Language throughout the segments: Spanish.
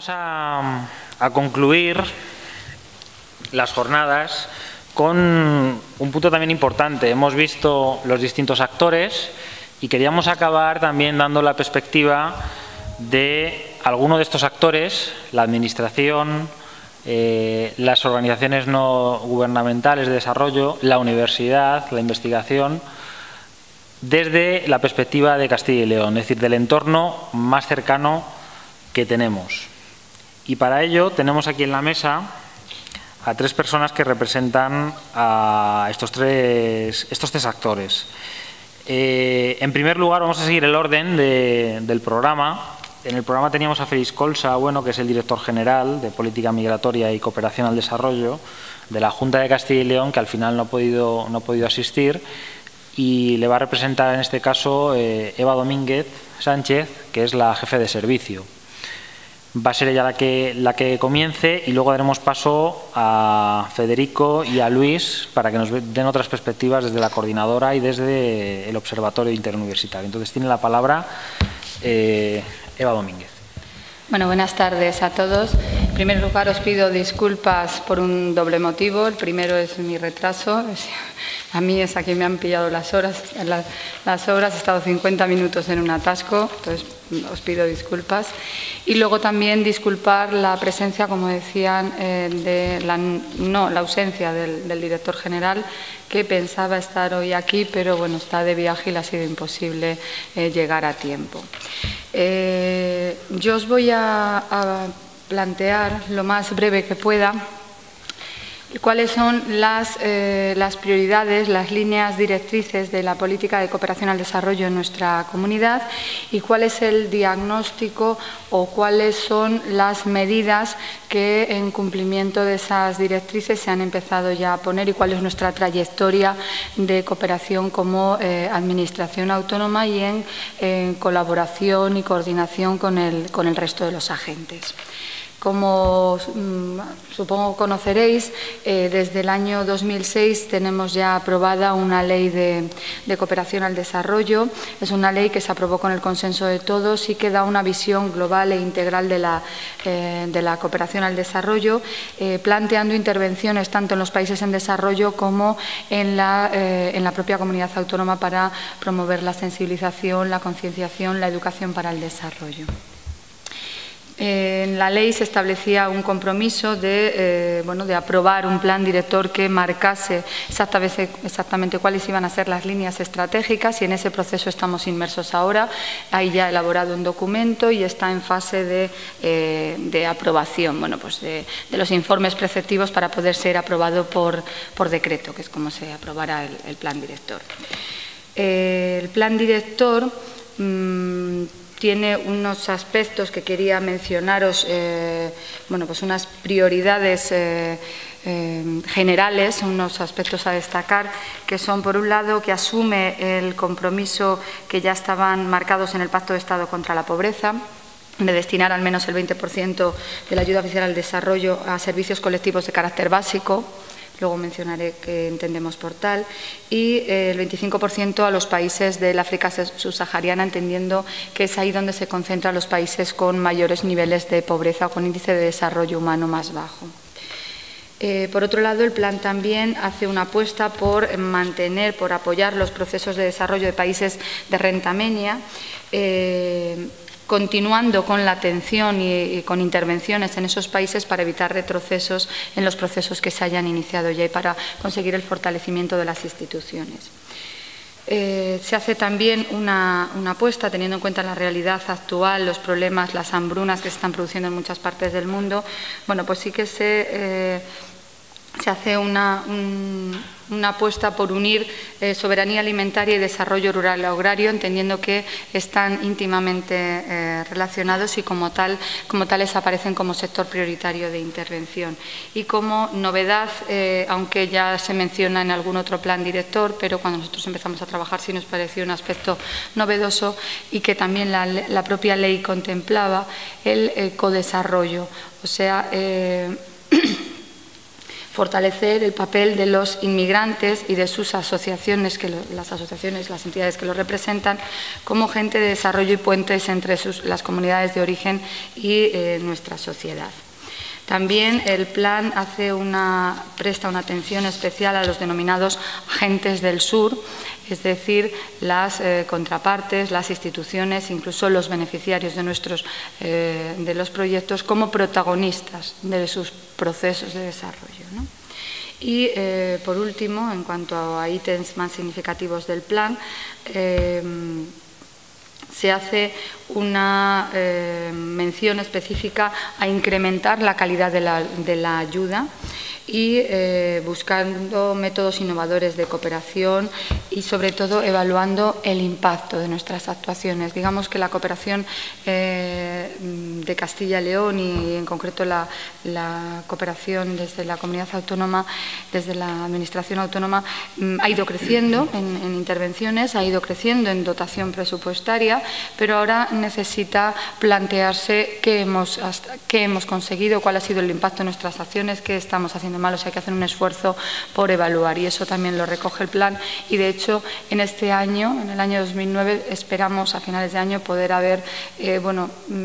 Vamos a concluir las jornadas con un punto también importante. Hemos visto los distintos actores y queríamos acabar también dando la perspectiva de alguno de estos actores, la administración, las organizaciones no gubernamentales de desarrollo, la universidad, la investigación, desde la perspectiva de Castilla y León, es decir, del entorno más cercano que tenemos. Y para ello tenemos aquí en la mesa a tres personas que representan a estos tres actores. En primer lugar, vamos a seguir el orden del programa. En el programa teníamos a Félix Colsa, que es el director general de Política Migratoria y Cooperación al Desarrollo de la Junta de Castilla y León, que al final no ha podido asistir, y le va a representar en este caso Eva Domínguez Sánchez, que es la jefe de servicio. Va a ser ella la que comience y luego daremos paso a Federico y a Luis para que nos den otras perspectivas desde la coordinadora y desde el Observatorio Interuniversitario. Entonces tiene la palabra Eva Domínguez. Bueno, buenas tardes a todos. En primer lugar, os pido disculpas por un doble motivo. El primero es mi retraso. A mí es a quien me han pillado las horas. He estado 50 minutos en un atasco, entonces os pido disculpas. Y luego también disculpar la presencia, como decían, la ausencia del director general, que pensaba estar hoy aquí, pero bueno, está de viaje y le ha sido imposible llegar a tiempo. Yo os voy a plantear lo más breve que pueda cuáles son las prioridades, las líneas directrices de la política de cooperación al desarrollo en nuestra comunidad y cuál es el diagnóstico o cuáles son las medidas que en cumplimiento de esas directrices se han empezado ya a poner y cuál es nuestra trayectoria de cooperación como administración autónoma y en colaboración y coordinación con el resto de los agentes. Como supongo conoceréis, desde el año 2006 tenemos ya aprobada una ley de cooperación al desarrollo. Es una ley que se aprobó con el consenso de todos y que da una visión global e integral de la cooperación al desarrollo, planteando intervenciones tanto en los países en desarrollo como en la propia comunidad autónoma para promover la sensibilización, la concienciación, la educación para el desarrollo. En la ley se establecía un compromiso de aprobar un plan director que marcase exactamente cuáles iban a ser las líneas estratégicas y en ese proceso estamos inmersos ahora. Hay ya elaborado un documento y está en fase de aprobación de los informes preceptivos para poder ser aprobado por decreto, que es como se aprobará el plan director. El plan director tiene unos aspectos que quería mencionaros, unas prioridades generales, unos aspectos a destacar, que son, por un lado, que asume el compromiso que ya estaban marcados en el Pacto de Estado contra la Pobreza, de destinar al menos el 20% de la ayuda oficial al desarrollo a servicios colectivos de carácter básico. Luego mencionaré qué entendemos por tal, y el 25% a los países del África subsahariana, entendiendo que es ahí donde se concentran los países con mayores niveles de pobreza o con índice de desarrollo humano más bajo. Por otro lado, el plan también hace una apuesta por mantener, por apoyar los procesos de desarrollo de países de renta media, continuando con la atención y con intervenciones en esos países para evitar retrocesos en los procesos que se hayan iniciado ya y para conseguir el fortalecimiento de las instituciones. Se hace también una apuesta, teniendo en cuenta la realidad actual, los problemas, las hambrunas que se están produciendo en muchas partes del mundo. Pues sí que se hace una apuesta por unir soberanía alimentaria y desarrollo rural agrario, entendiendo que están íntimamente relacionados y como tales aparecen como sector prioritario de intervención. Y como novedad, aunque ya se menciona en algún otro plan director, pero cuando nosotros empezamos a trabajar sí nos pareció un aspecto novedoso y que también la propia ley contemplaba el codesarrollo, o sea, Fortalecer el papel de los inmigrantes y de sus asociaciones, las entidades que los representan, como agente de desarrollo y puentes entre las comunidades de origen y nuestra sociedad. También el plan presta una atención especial a los denominados agentes del sur, es decir, las contrapartes, las instituciones, incluso los beneficiarios de los proyectos como protagonistas de sus procesos de desarrollo, ¿no? Y, por último, en cuanto a ítems más significativos del plan, se hace una mención específica a incrementar la calidad de la ayuda y buscando métodos innovadores de cooperación y, sobre todo, evaluando el impacto de nuestras actuaciones. Digamos que la cooperación de Castilla y León y, en concreto, la cooperación desde la comunidad autónoma, desde la Administración autónoma, ha ido creciendo en intervenciones, ha ido creciendo en dotación presupuestaria, pero ahora necesita plantearse qué hemos conseguido, cuál ha sido el impacto de nuestras acciones, qué estamos haciendo mal. O sea, hay que hacer un esfuerzo por evaluar, y eso también lo recoge el plan. Y, de hecho, en este año, en el año 2009, esperamos a finales de año poder haber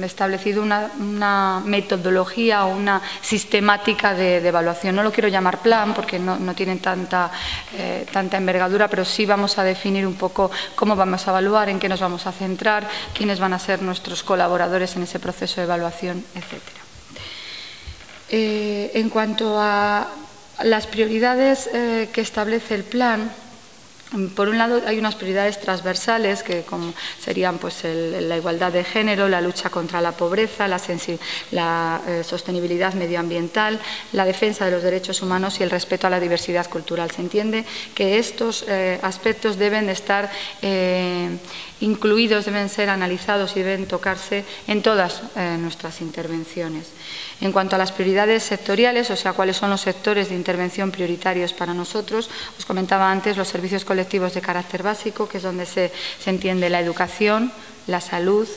establecido una metodología o una sistemática de evaluación. No lo quiero llamar plan porque no tienen tanta envergadura, pero sí vamos a definir un poco cómo vamos a evaluar, en qué nos vamos a centrar, quiénes van a ser nuestros colaboradores en ese proceso de evaluación, etcétera. En cuanto a las prioridades que establece el plan, por un lado hay unas prioridades transversales que serían la igualdad de género, la lucha contra la pobreza, la sostenibilidad medioambiental, la defensa de los derechos humanos y el respeto a la diversidad cultural. Se entiende que estos aspectos deben estar incluidos, deben ser analizados y deben tocarse en todas nuestras intervenciones. En cuanto a las prioridades sectoriales, o sea, cuáles son los sectores de intervención prioritarios para nosotros, os comentaba antes los servicios colectivos de carácter básico, que es donde se entiende la educación, la salud,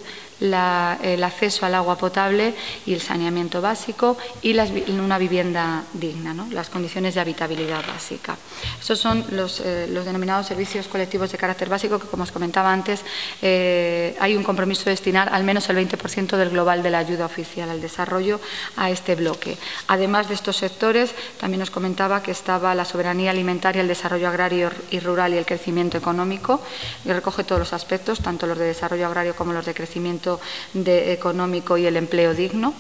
el acceso al agua potable y el saneamiento básico, y una vivienda digna, ¿no? Las condiciones de habitabilidad básica. Esos son los denominados servicios colectivos de carácter básico, que, como os comentaba antes, hay un compromiso de destinar al menos el 20% del global de la ayuda oficial al desarrollo a este bloque. Además de estos sectores, también os comentaba que estaba la soberanía alimentaria, el desarrollo agrario y rural y el crecimiento económico, y recoge todos los aspectos, tanto los de desarrollo agrario como los de crecimiento económico y el empleo digno.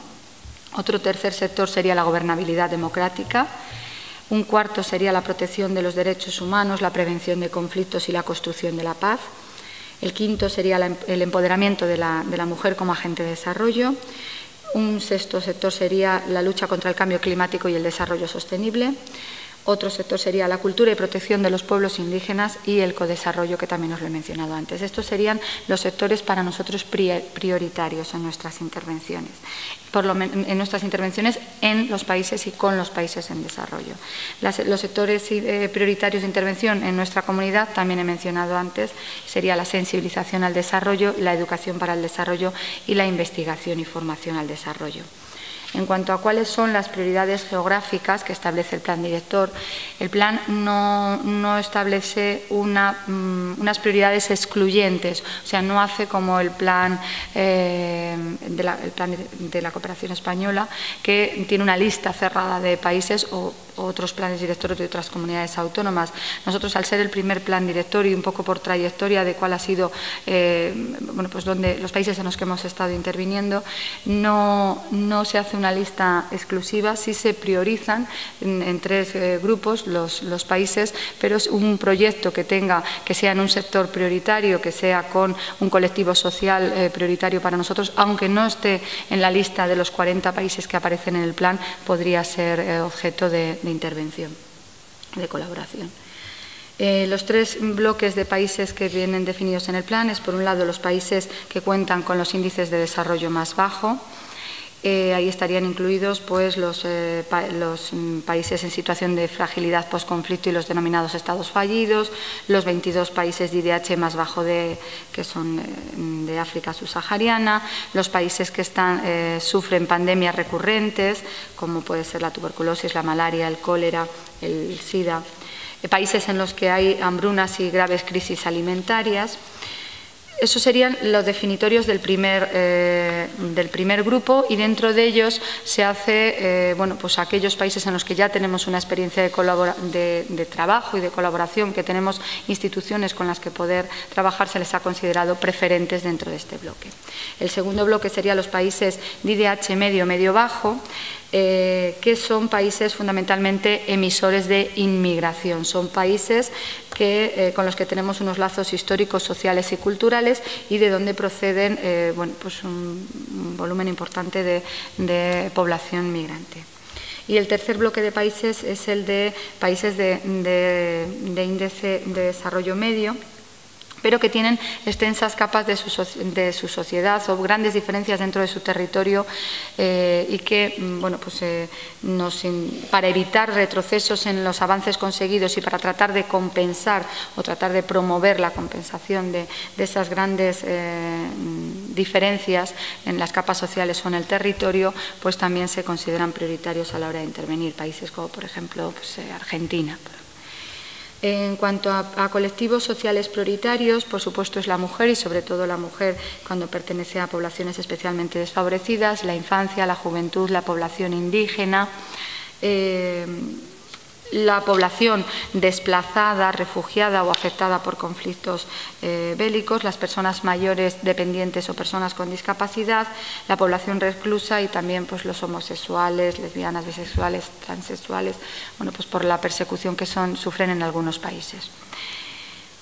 Otro tercer sector sería la gobernabilidad democrática. Un cuarto sería la protección de los derechos humanos, la prevención de conflictos y la construcción de la paz. El quinto sería el empoderamiento de la mujer como agente de desarrollo. Un sexto sector sería la lucha contra el cambio climático y el desarrollo sostenible. Otro sector sería la cultura y protección de los pueblos indígenas y el codesarrollo, que también os lo he mencionado antes. Estos serían los sectores para nosotros prioritarios en nuestras intervenciones. En nuestras intervenciones en los países y con los países en desarrollo. Los sectores prioritarios de intervención en nuestra comunidad, también he mencionado antes, sería la sensibilización al desarrollo, la educación para el desarrollo y la investigación y formación al desarrollo. En cuanto a cuáles son las prioridades geográficas que establece el plan director, el plan no establece unas prioridades excluyentes, o sea, no hace como el plan de la cooperación española, que tiene una lista cerrada de países o otros planes directores de otras comunidades autónomas. Nosotros, al ser el primer plan director y un poco por trayectoria de cuál ha sido donde los países en los que hemos estado interviniendo, no se hace una lista exclusiva, sí se priorizan en tres grupos los países, pero es un proyecto que sea en un sector prioritario, que sea con un colectivo social prioritario para nosotros, aunque no esté en la lista de los 40 países que aparecen en el plan, podría ser objeto de intervención, de colaboración. Los tres bloques de países que vienen definidos en el plan es, por un lado, los países que cuentan con los índices de desarrollo más bajo, Ahí estarían incluidos pues, los países en situación de fragilidad postconflicto y los denominados estados fallidos, los 22 países de IDH más bajo que son de África subsahariana, los países que sufren pandemias recurrentes, como puede ser la tuberculosis, la malaria, el cólera, el SIDA, países en los que hay hambrunas y graves crisis alimentarias. Esos serían los definitorios del primer grupo, y dentro de ellos se hace pues aquellos países en los que ya tenemos una experiencia de trabajo y de colaboración, que tenemos instituciones con las que poder trabajar, se les ha considerado preferentes dentro de este bloque. El segundo bloque sería los países de IDH medio-bajo, que son países fundamentalmente emisores de inmigración. Son países con los que tenemos unos lazos históricos, sociales y culturales, y de donde proceden pues un volumen importante de población migrante. Y el tercer bloque de países es el de países de índice de desarrollo medio, pero que tienen extensas capas de su sociedad o grandes diferencias dentro de su territorio, y que, para evitar retrocesos en los avances conseguidos y para tratar de compensar o tratar de promover la compensación de esas grandes diferencias en las capas sociales o en el territorio, pues también se consideran prioritarios a la hora de intervenir. Países como, por ejemplo, Argentina. En cuanto a colectivos sociales prioritarios, por supuesto es la mujer, y sobre todo la mujer cuando pertenece a poblaciones especialmente desfavorecidas, la infancia, la juventud, la población indígena, la población desplazada, refugiada o afectada por conflictos bélicos, las personas mayores dependientes o personas con discapacidad, la población reclusa, y también pues, los homosexuales, lesbianas, bisexuales, transexuales, pues por la persecución que sufren en algunos países.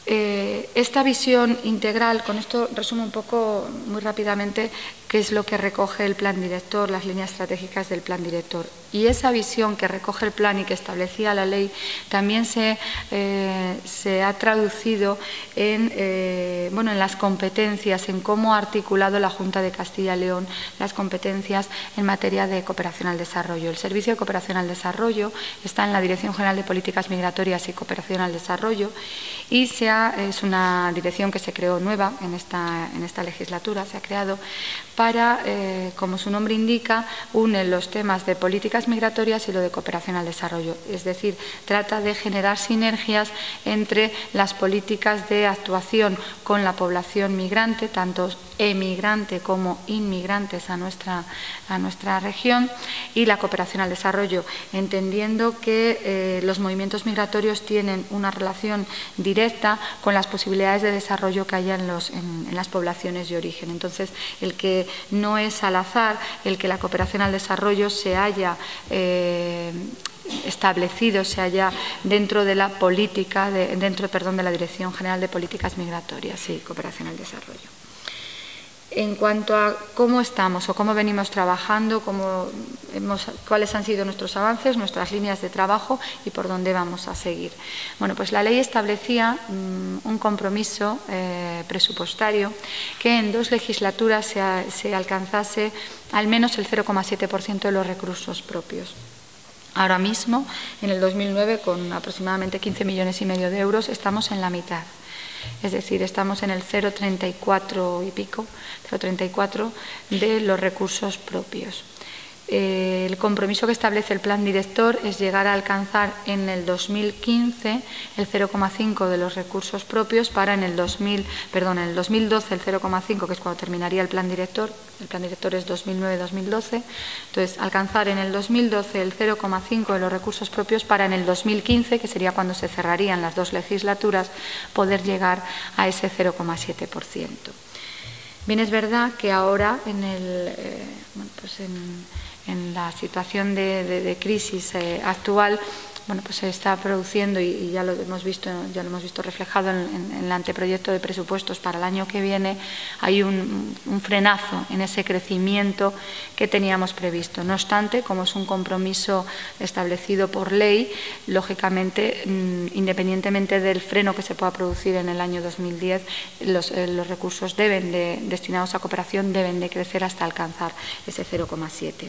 Esta visión integral, con esto resumo un poco muy rápidamente qué es lo que recoge el plan director, las líneas estratégicas del plan director. Y esa visión que recoge el plan y que establecía la ley también se ha traducido en las competencias, en cómo ha articulado la Junta de Castilla y León las competencias en materia de cooperación al desarrollo. El Servicio de Cooperación al Desarrollo está en la Dirección General de Políticas Migratorias y Cooperación al Desarrollo, y es una dirección que se creó nueva en esta legislatura, se ha creado para, como su nombre indica, une los temas de políticas migratorias y lo de cooperación al desarrollo. Es decir, trata de generar sinergias entre las políticas de actuación con la población migrante, tanto emigrante como inmigrantes a nuestra región, y la cooperación al desarrollo, entendiendo que los movimientos migratorios tienen una relación directa con las posibilidades de desarrollo que haya en las poblaciones de origen. Entonces, el que no es al azar el que la cooperación al desarrollo se haya establecido, se haya dentro de la política, de la Dirección General de Políticas Migratorias y Cooperación al Desarrollo. En cuanto a cómo estamos o cómo venimos trabajando, cuáles han sido nuestros avances, nuestras líneas de trabajo y por dónde vamos a seguir. Bueno, pues la ley establecía un compromiso presupuestario que en 2 legislaturas se alcanzase al menos el 0,7% de los recursos propios. Ahora mismo, en el 2009, con aproximadamente 15,5 millones de euros, estamos en la mitad. Es decir, estamos en el 0,34 y pico, 0,34 de los recursos propios. El compromiso que establece el plan director es llegar a alcanzar en el 2015 el 0,5 de los recursos propios para en el 2012 el 0,5, que es cuando terminaría el plan director es 2009-2012, entonces alcanzar en el 2012 el 0,5 de los recursos propios para en el 2015, que sería cuando se cerrarían las 2 legislaturas, poder llegar a ese 0,7%. Bien, es verdad que ahora en la situación de crisis actual bueno, pues se está produciendo y ya lo hemos visto reflejado en el anteproyecto de presupuestos para el año que viene. Hay un frenazo en ese crecimiento que teníamos previsto. No obstante, como es un compromiso establecido por ley, lógicamente, independientemente del freno que se pueda producir en el año 2010, los recursos destinados a cooperación deben de crecer hasta alcanzar ese 0,7.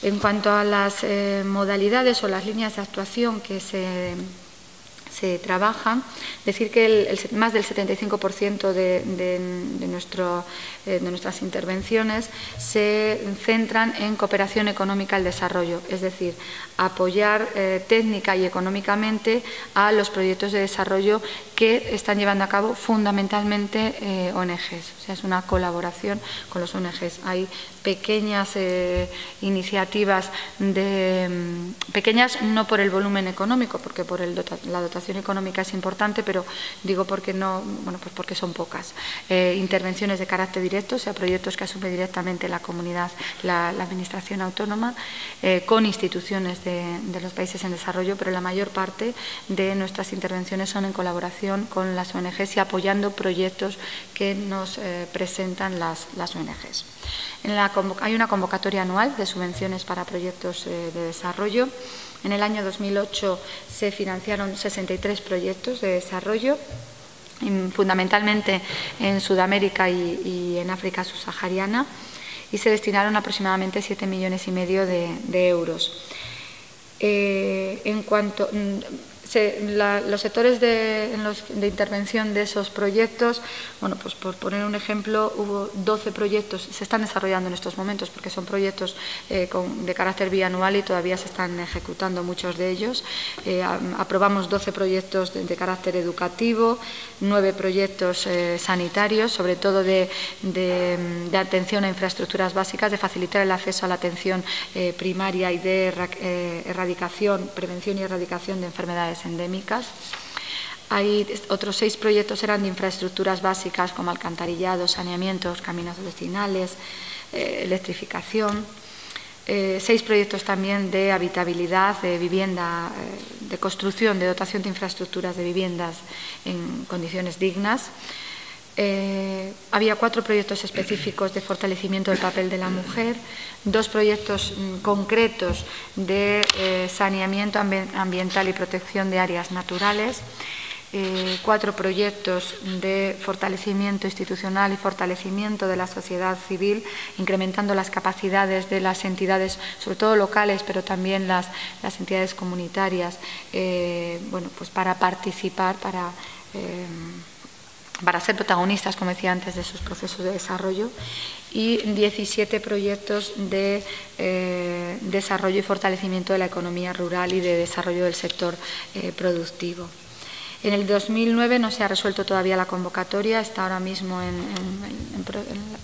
En cuanto a las modalidades o las líneas de actuación que se trabajan, decir que más del 75% de nuestras intervenciones se centran en cooperación económica al desarrollo, es decir, apoyar técnica y económicamente a los proyectos de desarrollo que están llevando a cabo fundamentalmente ONGs. O sea, es una colaboración con los ONGs. Hay pequeñas iniciativas, pequeñas no por el volumen económico, porque por la dotación económica es importante, pero digo porque porque son pocas. Intervenciones de carácter directo, o sea, proyectos que asume directamente la comunidad, la administración autónoma, con instituciones de los países en desarrollo, pero la mayor parte de nuestras intervenciones son en colaboración con las ONGs y apoyando proyectos que nos presentan las ONGs. Hay una convocatoria anual de subvenciones para proyectos de desarrollo. En el año 2008 se financiaron 63 proyectos de desarrollo, fundamentalmente en Sudamérica y en África subsahariana, y se destinaron aproximadamente 7,5 millones de euros. En cuanto los sectores de intervención de esos proyectos, bueno, pues por poner un ejemplo, hubo 12 proyectos, se están desarrollando en estos momentos porque son proyectos de carácter bianual y todavía se están ejecutando muchos de ellos. Aprobamos 12 proyectos de carácter educativo, 9 proyectos sanitarios, sobre todo de atención a infraestructuras básicas, de facilitar el acceso a la atención primaria y de prevención y erradicación de enfermedades endémicas. Hay otros 6 proyectos eran de infraestructuras básicas como alcantarillado, saneamientos, caminos vecinales, electrificación. 6 proyectos también de habitabilidad, de vivienda, de construcción, de dotación de infraestructuras de viviendas en condiciones dignas. Había 4 proyectos específicos de fortalecimiento del papel de la mujer, 2 proyectos concretos de saneamiento ambiental y protección de áreas naturales, 4 proyectos de fortalecimiento institucional y fortalecimiento de la sociedad civil, incrementando las capacidades de las entidades, sobre todo locales, pero también las entidades comunitarias, bueno, pues para participar, para ser protagonistas, como decía antes, de sus procesos de desarrollo, y 17 proyectos de desarrollo y fortalecimiento de la economía rural y de desarrollo del sector productivo. En el 2009 no se ha resuelto todavía la convocatoria, está ahora mismo,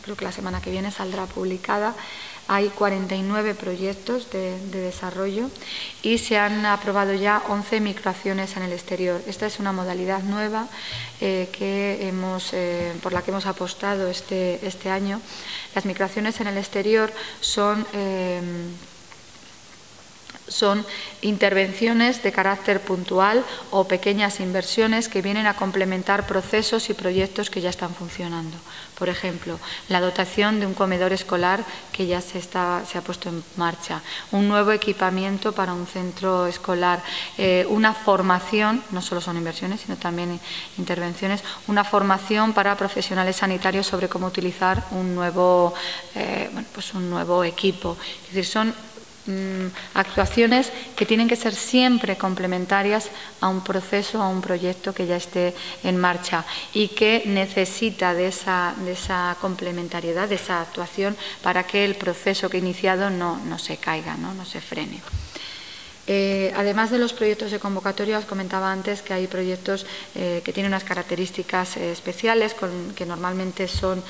creo que la semana que viene saldrá publicada. Hay 49 proyectos de desarrollo y se han aprobado ya 11 microacciones en el exterior. Esta es una modalidad nueva por la que hemos apostado este año. Las microacciones en el exterior son intervenciones de carácter puntual o pequeñas inversiones que vienen a complementar procesos y proyectos que ya están funcionando. Por ejemplo, la dotación de un comedor escolar que ya se ha puesto en marcha, un nuevo equipamiento para un centro escolar, una formación, no solo son inversiones, sino también intervenciones, una formación para profesionales sanitarios sobre cómo utilizar un nuevo equipo. Es decir, son actuaciones que tienen que ser siempre complementarias a un proceso, a un proyecto que ya esté en marcha y que necesita de esa complementariedad, de esa actuación para que el proceso que ha iniciado no se caiga, no se frene. Además de los proyectos de convocatoria, os comentaba antes que hay proyectos que tienen unas características especiales, que normalmente son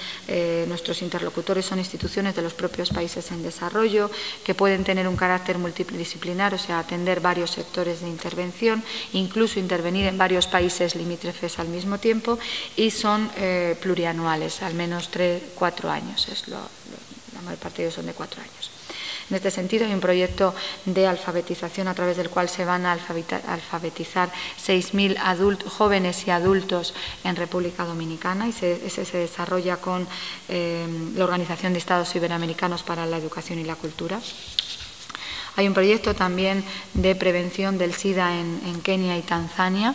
nuestros interlocutores, son instituciones de los propios países en desarrollo, que pueden tener un carácter multidisciplinar, o sea, atender varios sectores de intervención, incluso intervenir en varios países limítrofes al mismo tiempo, y son plurianuales, al menos 3-4 años, la mayor parte de ellos son de 4 años. En este sentido, hay un proyecto de alfabetización a través del cual se van a alfabetizar 6.000 jóvenes y adultos en República Dominicana, y ese se desarrolla con la Organización de Estados Iberoamericanos para la Educación y la Cultura. Hay un proyecto también de prevención del SIDA en Kenia y Tanzania,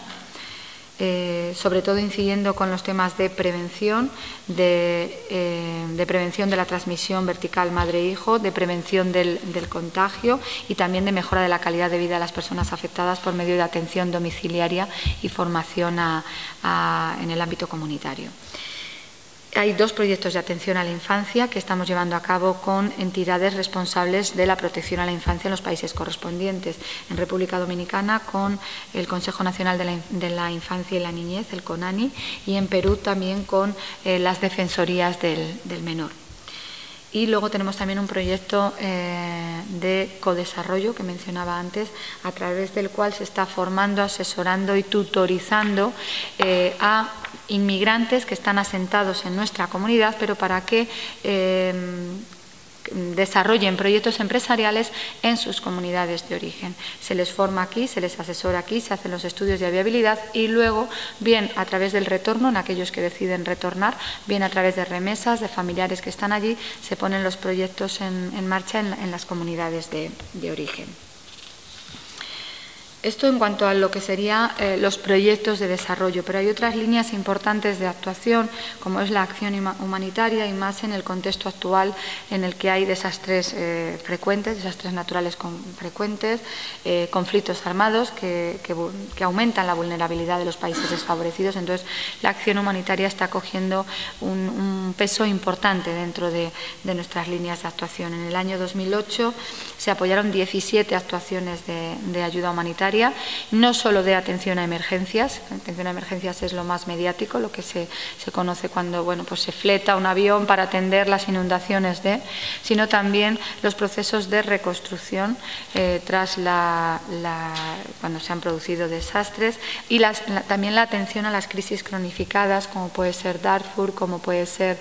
sobre todo incidiendo con los temas de prevención, de prevención de la transmisión vertical madre-hijo, de prevención del contagio y también de mejora de la calidad de vida de las personas afectadas por medio de atención domiciliaria y formación en el ámbito comunitario. Hay 2 proyectos de atención a la infancia que estamos llevando a cabo con entidades responsables de la protección a la infancia en los países correspondientes. En República Dominicana con el Consejo Nacional de la Infancia y la Niñez, el CONANI, y en Perú también con las Defensorías del Menor. Y luego tenemos también un proyecto de codesarrollo que mencionaba antes, a través del cual se está formando, asesorando y tutorizando a inmigrantes que están asentados en nuestra comunidad, pero para que desarrollen proyectos empresariales en sus comunidades de origen. Se les forma aquí, se les asesora aquí, se hacen los estudios de viabilidad y luego, bien a través del retorno, en aquellos que deciden retornar, bien a través de remesas, de familiares que están allí, se ponen los proyectos en marcha en las comunidades de origen. Esto en cuanto a lo que serían los proyectos de desarrollo, pero hay otras líneas importantes de actuación, como es la acción humanitaria y más en el contexto actual en el que hay desastres frecuentes, desastres naturales frecuentes, conflictos armados que aumentan la vulnerabilidad de los países desfavorecidos. Entonces, la acción humanitaria está cogiendo un peso importante dentro de nuestras líneas de actuación. En el año 2008 se apoyaron 17 actuaciones de ayuda humanitaria, no solo de atención a emergencias. Atención a emergencias es lo más mediático, lo que se conoce cuando pues se fleta un avión para atender las inundaciones, sino también los procesos de reconstrucción tras cuando se han producido desastres, y también la atención a las crisis cronificadas, como puede ser Darfur, como puede ser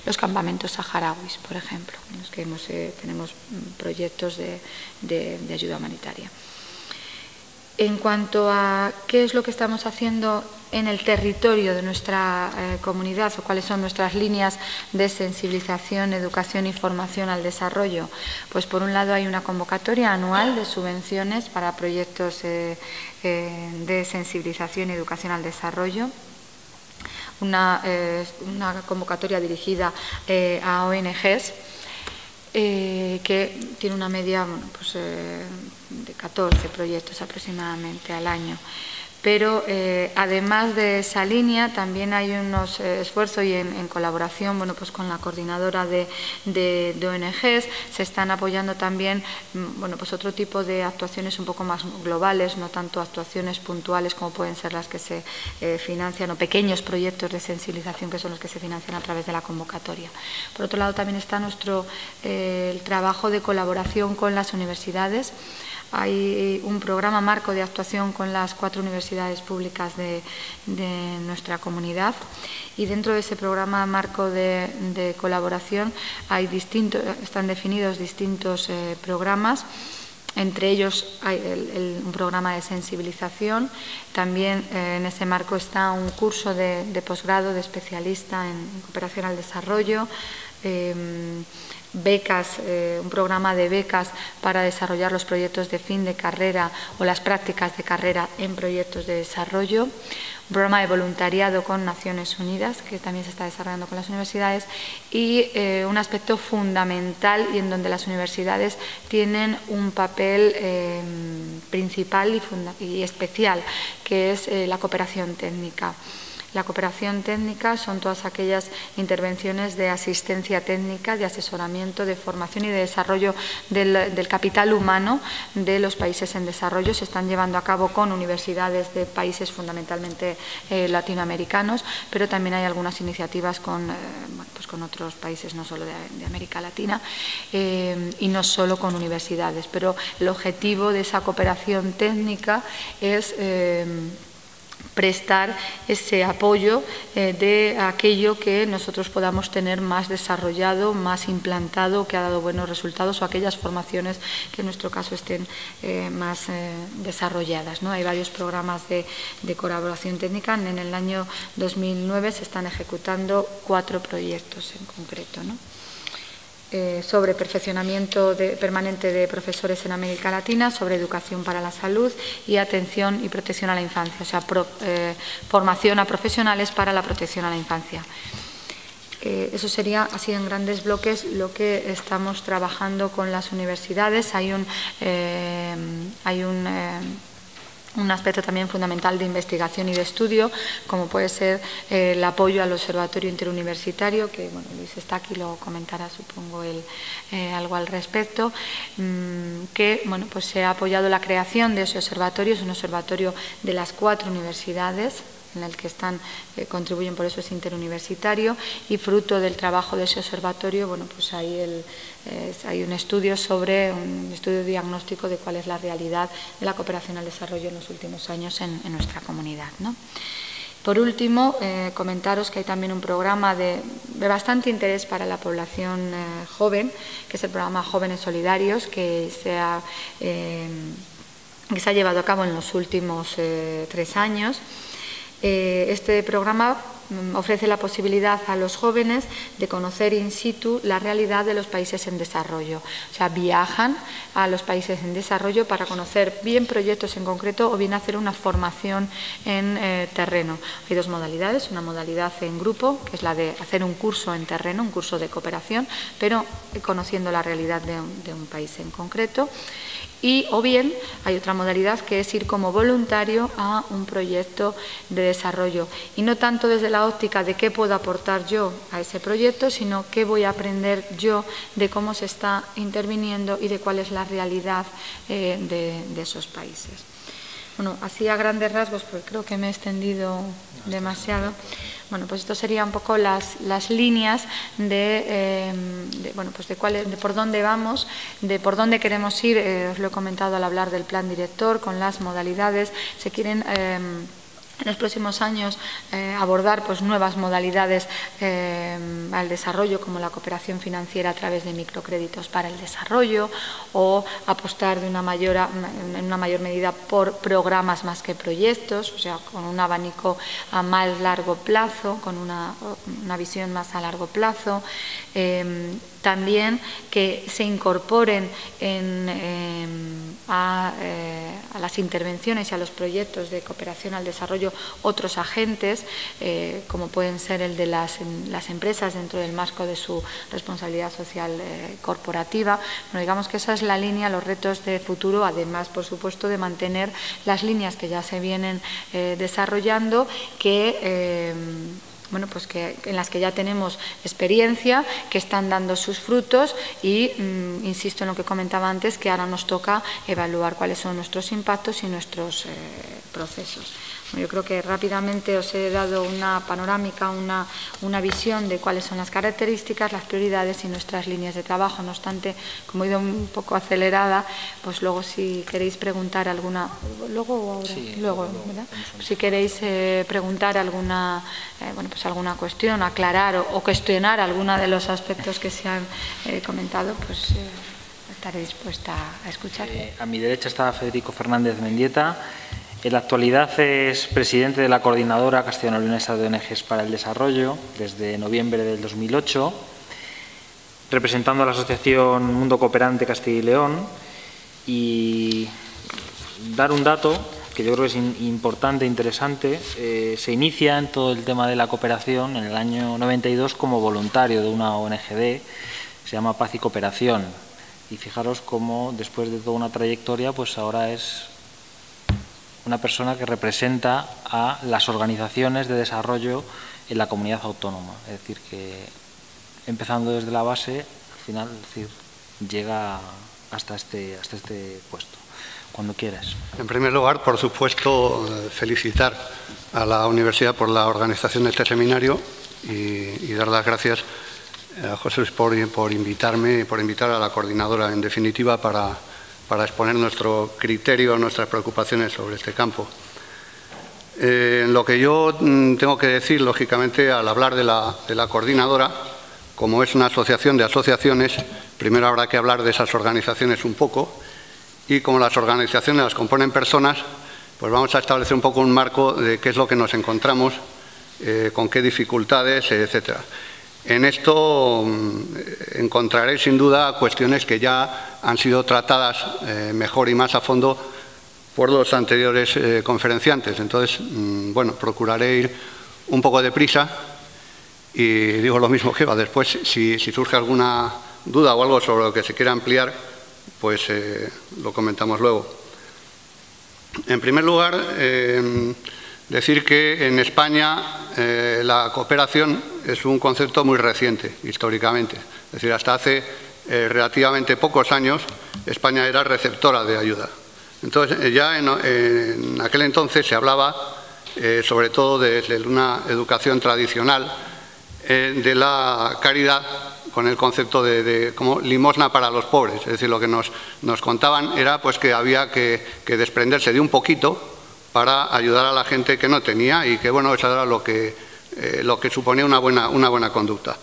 los campamentos saharauis, por ejemplo, en los que tenemos proyectos de ayuda humanitaria. En cuanto a qué es lo que estamos haciendo en el territorio de nuestra comunidad o cuáles son nuestras líneas de sensibilización, educación y formación al desarrollo, pues por un lado hay una convocatoria anual de subvenciones para proyectos de sensibilización y educación al desarrollo. Una convocatoria dirigida a ONGs que tiene una media de 14 proyectos aproximadamente al año. Pero además de esa línea también hay unos esfuerzos y en colaboración pues con la coordinadora de ONGs se están apoyando también pues otro tipo de actuaciones un poco más globales, no tanto actuaciones puntuales como pueden ser las que se financian, o pequeños proyectos de sensibilización que son los que se financian a través de la convocatoria. Por otro lado también está el trabajo de colaboración con las universidades. Hay un programa marco de actuación con las 4 universidades públicas de nuestra comunidad, y dentro de ese programa marco de colaboración están definidos distintos programas. Entre ellos hay un programa de sensibilización. También en ese marco está un curso de posgrado de especialista en cooperación al desarrollo, becas, un programa de becas para desarrollar los proyectos de fin de carrera o las prácticas de carrera en proyectos de desarrollo, un programa de voluntariado con Naciones Unidas que también se está desarrollando con las universidades, y un aspecto fundamental y en donde las universidades tienen un papel principal y especial, que es la cooperación técnica. La cooperación técnica son todas aquellas intervenciones de asistencia técnica, de asesoramiento, de formación y de desarrollo del capital humano de los países en desarrollo. Se están llevando a cabo con universidades de países fundamentalmente latinoamericanos, pero también hay algunas iniciativas con otros países, no solo de América Latina, y no solo con universidades. Pero el objetivo de esa cooperación técnica es prestar ese apoyo de aquello que nosotros podamos tener más desarrollado, más implantado, que ha dado buenos resultados, o aquellas formaciones que en nuestro caso estén más desarrolladas, ¿no? Hay varios programas de colaboración técnica. En el año 2009 se están ejecutando 4 proyectos en concreto, ¿no? Sobre perfeccionamiento permanente de profesores en América Latina, sobre educación para la salud y atención y protección a la infancia, o sea, formación a profesionales para la protección a la infancia. Eso sería, así en grandes bloques, lo que estamos trabajando con las universidades. Hay un aspecto también fundamental de investigación y de estudio, como puede ser el apoyo al Observatorio Interuniversitario, que bueno, Luis está aquí, lo comentará, supongo, él algo al respecto, que bueno, pues se ha apoyado la creación de ese observatorio. Es un observatorio de las 4 universidades, en el que contribuyen, por eso es interuniversitario, y fruto del trabajo de ese observatorio, bueno, pues hay un estudio diagnóstico de cuál es la realidad de la cooperación al desarrollo en los últimos años en nuestra comunidad, ¿no? Por último, comentaros que hay también un programa de bastante interés para la población joven, que es el programa Jóvenes Solidarios, que se ha llevado a cabo en los últimos 3 años. Este programa ofrece la posibilidad a los jóvenes de conocer in situ la realidad de los países en desarrollo. O sea, viajan a los países en desarrollo para conocer bien proyectos en concreto o bien hacer una formación en terreno. Hay 2 modalidades, una modalidad en grupo, que es la de hacer un curso en terreno, un curso de cooperación, pero conociendo la realidad de un país en concreto. O bien hay otra modalidad, que es ir como voluntario a un proyecto de desarrollo, y no tanto desde la óptica de qué puedo aportar yo a ese proyecto, sino qué voy a aprender yo de cómo se está interviniendo y de cuál es la realidad de esos países. Bueno, así a grandes rasgos, porque creo que me he extendido demasiado. Bueno, pues esto sería un poco las líneas de por dónde vamos, de por dónde queremos ir. Os lo he comentado al hablar del plan director, con las modalidades. Se quieren en los próximos años abordar pues nuevas modalidades al desarrollo, como la cooperación financiera a través de microcréditos para el desarrollo, o apostar en una mayor medida por programas más que proyectos, o sea, con un abanico a más largo plazo, con una visión más a largo plazo. También que se incorporen a las intervenciones y a los proyectos de cooperación al desarrollo otros agentes, como pueden ser el de las empresas dentro del marco de su responsabilidad social corporativa. Bueno, digamos que esa es la línea, los retos de futuro, además, por supuesto, de mantener las líneas que ya se vienen desarrollando, en las que ya tenemos experiencia, que están dando sus frutos y, insisto en lo que comentaba antes, que ahora nos toca evaluar cuáles son nuestros impactos y nuestros procesos. Yo creo que rápidamente os he dado una panorámica, una visión de cuáles son las características, las prioridades y nuestras líneas de trabajo. No obstante, como he ido un poco acelerada, pues luego si queréis preguntar alguna... ¿Luego o ahora? Sí, luego, ¿verdad? Si queréis preguntar alguna cuestión, aclarar o cuestionar alguna de los aspectos que se han comentado, pues estaré dispuesta a escuchar. A mi derecha está Federico Fernández Mendieta. En la actualidad es presidente de la Coordinadora Castellano-Leonesa de ONGs para el Desarrollo desde noviembre del 2008, representando a la Asociación Mundo Cooperante Castilla y León, y dar un dato que yo creo que es importante e interesante. Se inicia en todo el tema de la cooperación en el año 92 como voluntario de una ONGD, se llama Paz y Cooperación, y fijaros cómo después de toda una trayectoria, pues ahora es una persona que representa a las organizaciones de desarrollo en la comunidad autónoma. Es decir, que empezando desde la base, al final, llega hasta este puesto. Cuando quieras. En primer lugar, por supuesto, felicitar a la universidad por la organización de este seminario y dar las gracias a José Luis por invitarme y por invitar a la coordinadora, en definitiva, para exponer nuestro criterio, nuestras preocupaciones sobre este campo. Lo que yo tengo que decir, lógicamente, al hablar de la coordinadora, como es una asociación de asociaciones, primero habrá que hablar de esas organizaciones un poco, y como las organizaciones las componen personas, pues vamos a establecer un poco un marco de qué es lo que nos encontramos, con qué dificultades, etcétera. En esto encontraréis sin duda cuestiones que ya han sido tratadas mejor y más a fondo por los anteriores conferenciantes. Entonces, bueno, procuraré ir un poco deprisa y digo lo mismo que Eva. Después, si surge alguna duda o algo sobre lo que se quiera ampliar, pues lo comentamos luego. En primer lugar, decir que en España la cooperación es un concepto muy reciente, históricamente. Es decir, hasta hace relativamente pocos años España era receptora de ayuda. Entonces, ya en aquel entonces se hablaba, sobre todo desde una educación tradicional, de la caridad con el concepto de como limosna para los pobres. Es decir, lo que nos contaban era pues, que había que desprenderse de un poquito para ayudar a la gente que no tenía y que, bueno, eso era lo que suponía una buena conducta.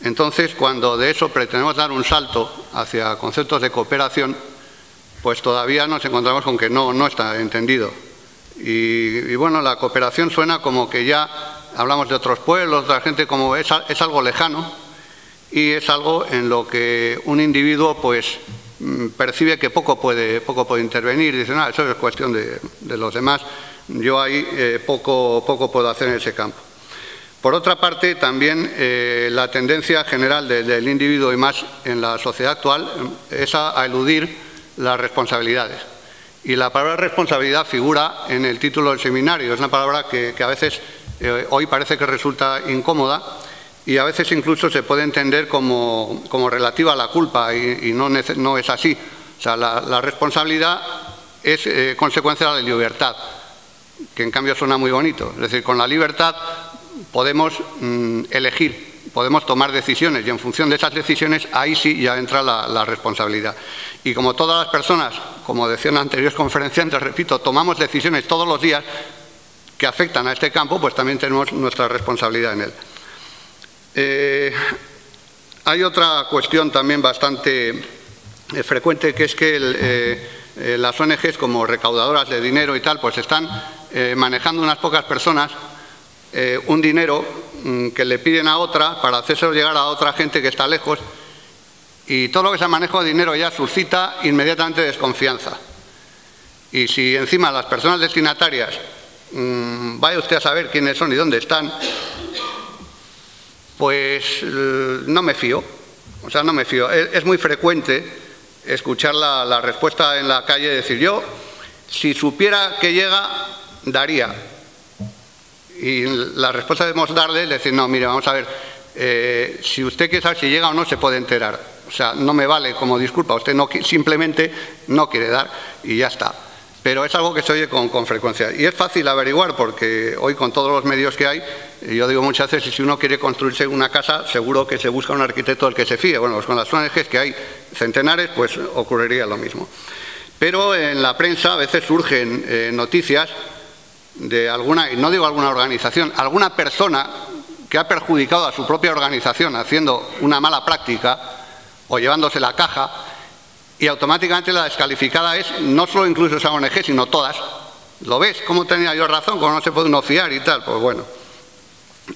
Entonces, cuando de eso pretendemos dar un salto hacia conceptos de cooperación, pues todavía nos encontramos con que no está entendido. Y bueno, la cooperación suena como que ya hablamos de otros pueblos, de la gente, como es algo lejano y es algo en lo que un individuo pues percibe que poco puede intervenir. Dice, no, eso es cuestión de los demás, yo ahí poco puedo hacer en ese campo. Por otra parte, también la tendencia general del individuo y más en la sociedad actual es a eludir las responsabilidades. Y la palabra responsabilidad figura en el título del seminario. Es una palabra que a veces hoy parece que resulta incómoda y a veces incluso se puede entender como relativa a la culpa y no es así. O sea, la responsabilidad es consecuencia de la libertad, que en cambio suena muy bonito. Es decir, con la libertad podemos elegir, podemos tomar decisiones y en función de esas decisiones ahí sí ya entra la responsabilidad. Y como todas las personas, como decían anteriores conferenciantes, repito, tomamos decisiones todos los días que afectan a este campo, pues también tenemos nuestra responsabilidad en él. Hay otra cuestión también bastante frecuente, que es que las ONGs como recaudadoras de dinero y tal, pues están manejando unas pocas personas un dinero que le piden a otra para hacérselo llegar a otra gente que está lejos, y todo lo que sea manejo de dinero ya suscita inmediatamente desconfianza. Y si encima las personas destinatarias, vaya usted a saber quiénes son y dónde están, pues no me fío. O sea, no me fío. Es muy frecuente escuchar la respuesta en la calle, decir, yo, si supiera que llega, daría. Y la respuesta que debemos darle es decir, no, mire, vamos a ver, si usted quiere saber si llega o no, se puede enterar. O sea, no me vale como disculpa, usted simplemente no quiere dar y ya está. Pero es algo que se oye con frecuencia. Y es fácil averiguar porque hoy con todos los medios que hay, yo digo muchas veces, si uno quiere construirse una casa, seguro que se busca un arquitecto del que se fíe. Bueno, pues con las ONGs que hay centenares, pues ocurriría lo mismo. Pero en la prensa a veces surgen noticias de alguna, y no digo alguna organización, alguna persona que ha perjudicado a su propia organización haciendo una mala práctica o llevándose la caja, y automáticamente la descalificada es no solo incluso esa ONG, sino todas. ¿Lo ves? ¿Cómo tenía yo razón? ¿Cómo no se puede uno fiar y tal? Pues bueno.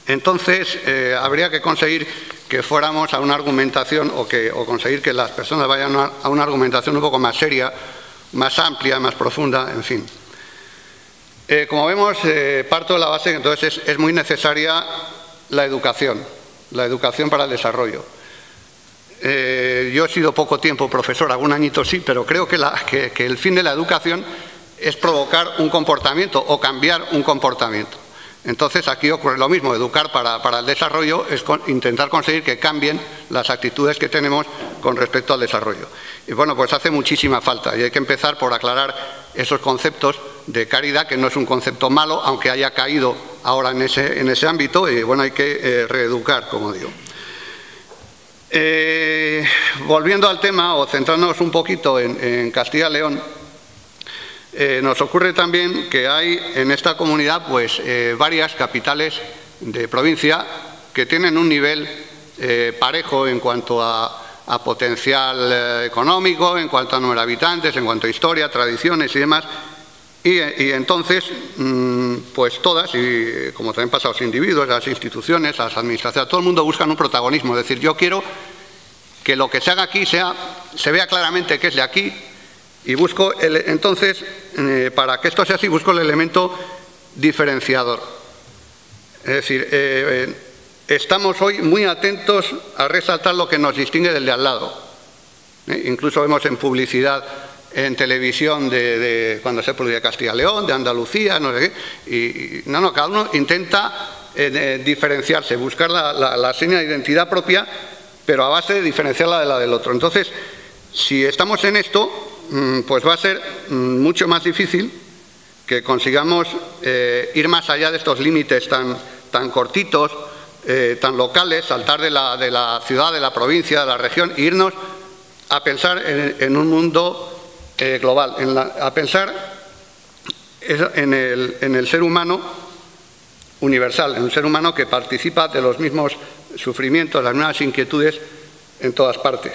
Entonces, habría que conseguir que fuéramos a una argumentación o conseguir que las personas vayan a una argumentación un poco más seria, más amplia, más profunda, en fin. Como vemos, parto de la base que entonces es muy necesaria la educación para el desarrollo. Yo he sido poco tiempo profesor, algún añito sí, pero creo que el fin de la educación es provocar un comportamiento o cambiar un comportamiento. Entonces aquí ocurre lo mismo, educar para el desarrollo es intentar conseguir que cambien las actitudes que tenemos con respecto al desarrollo. Y bueno, pues hace muchísima falta y hay que empezar por aclarar esos conceptos de caridad, que no es un concepto malo, aunque haya caído ahora en ese ámbito, y bueno, hay que reeducar, como digo. Volviendo al tema o centrándonos un poquito en Castilla y León, Nos ocurre también que hay en esta comunidad pues, varias capitales de provincia que tienen un nivel parejo en cuanto a potencial económico, en cuanto a número de habitantes, en cuanto a historia, tradiciones y demás. Y entonces, pues todas, y como también pasa a los individuos, a las instituciones, a las administraciones, todo el mundo busca un protagonismo. Es decir, yo quiero que lo que se haga aquí se vea claramente que es de aquí, y busco, entonces, para que esto sea así, busco el elemento diferenciador. Es decir, estamos hoy muy atentos a resaltar lo que nos distingue del de al lado. Incluso vemos en publicidad, en televisión, cuando se publica Castilla y León, de Andalucía, no sé qué, y cada uno intenta diferenciarse, buscar la seña de identidad propia, pero a base de diferenciarla de la del otro. Entonces, si estamos en esto, pues va a ser mucho más difícil que consigamos ir más allá de estos límites tan cortitos, tan locales, saltar de la ciudad, de la provincia, de la región, e irnos a pensar en un mundo global, a pensar en el ser humano universal, en un ser humano que participa de los mismos sufrimientos, las mismas inquietudes en todas partes.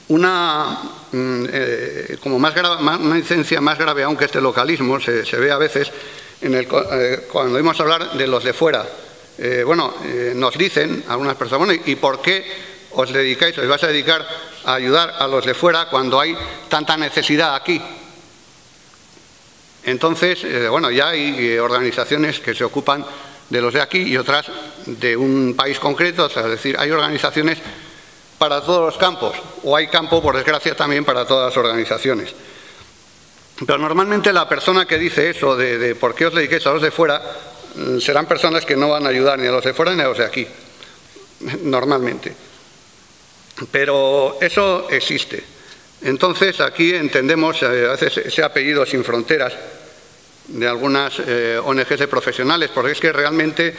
Una incidencia más grave aún que este localismo se ve a veces cuando oímos hablar de los de fuera. Nos dicen algunas personas, bueno, ¿y por qué os vais a dedicar a ayudar a los de fuera cuando hay tanta necesidad aquí? Entonces, ya hay organizaciones que se ocupan de los de aquí y otras de un país concreto, es decir, hay organizaciones para todos los campos, o hay campo, por desgracia, también para todas las organizaciones. Pero normalmente la persona que dice eso de por qué os dediquéis a los de fuera, serán personas que no van a ayudar ni a los de fuera ni a los de aquí, normalmente. Pero eso existe. Entonces, aquí entendemos a veces ese apellido sin fronteras de algunas ONGs de profesionales, porque es que realmente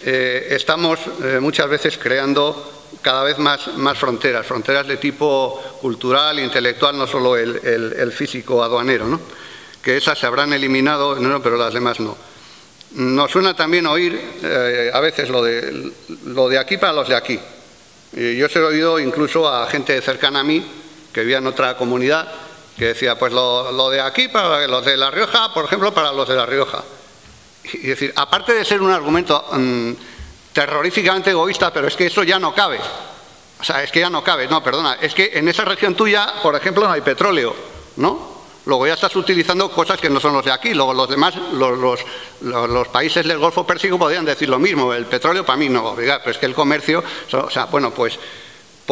estamos muchas veces creando cada vez más fronteras de tipo cultural, intelectual, no solo el físico aduanero, ¿no? Que esas se habrán eliminado, pero las demás no. Nos suena también oír a veces lo de aquí para los de aquí. Yo se lo he oído incluso a gente cercana a mí, que vivía en otra comunidad, que decía, pues lo de aquí para los de La Rioja, por ejemplo, para los de La Rioja. Y decir, aparte de ser un argumento terroríficamente egoísta, pero es que eso ya no cabe. O sea, es que ya no cabe, no, perdona, es que en esa región tuya, por ejemplo, no hay petróleo, ¿no? Luego ya estás utilizando cosas que no son los de aquí, luego los demás, los países del Golfo Pérsico podrían decir lo mismo, el petróleo para mí no, oiga, pero es que el comercio, o sea, bueno, pues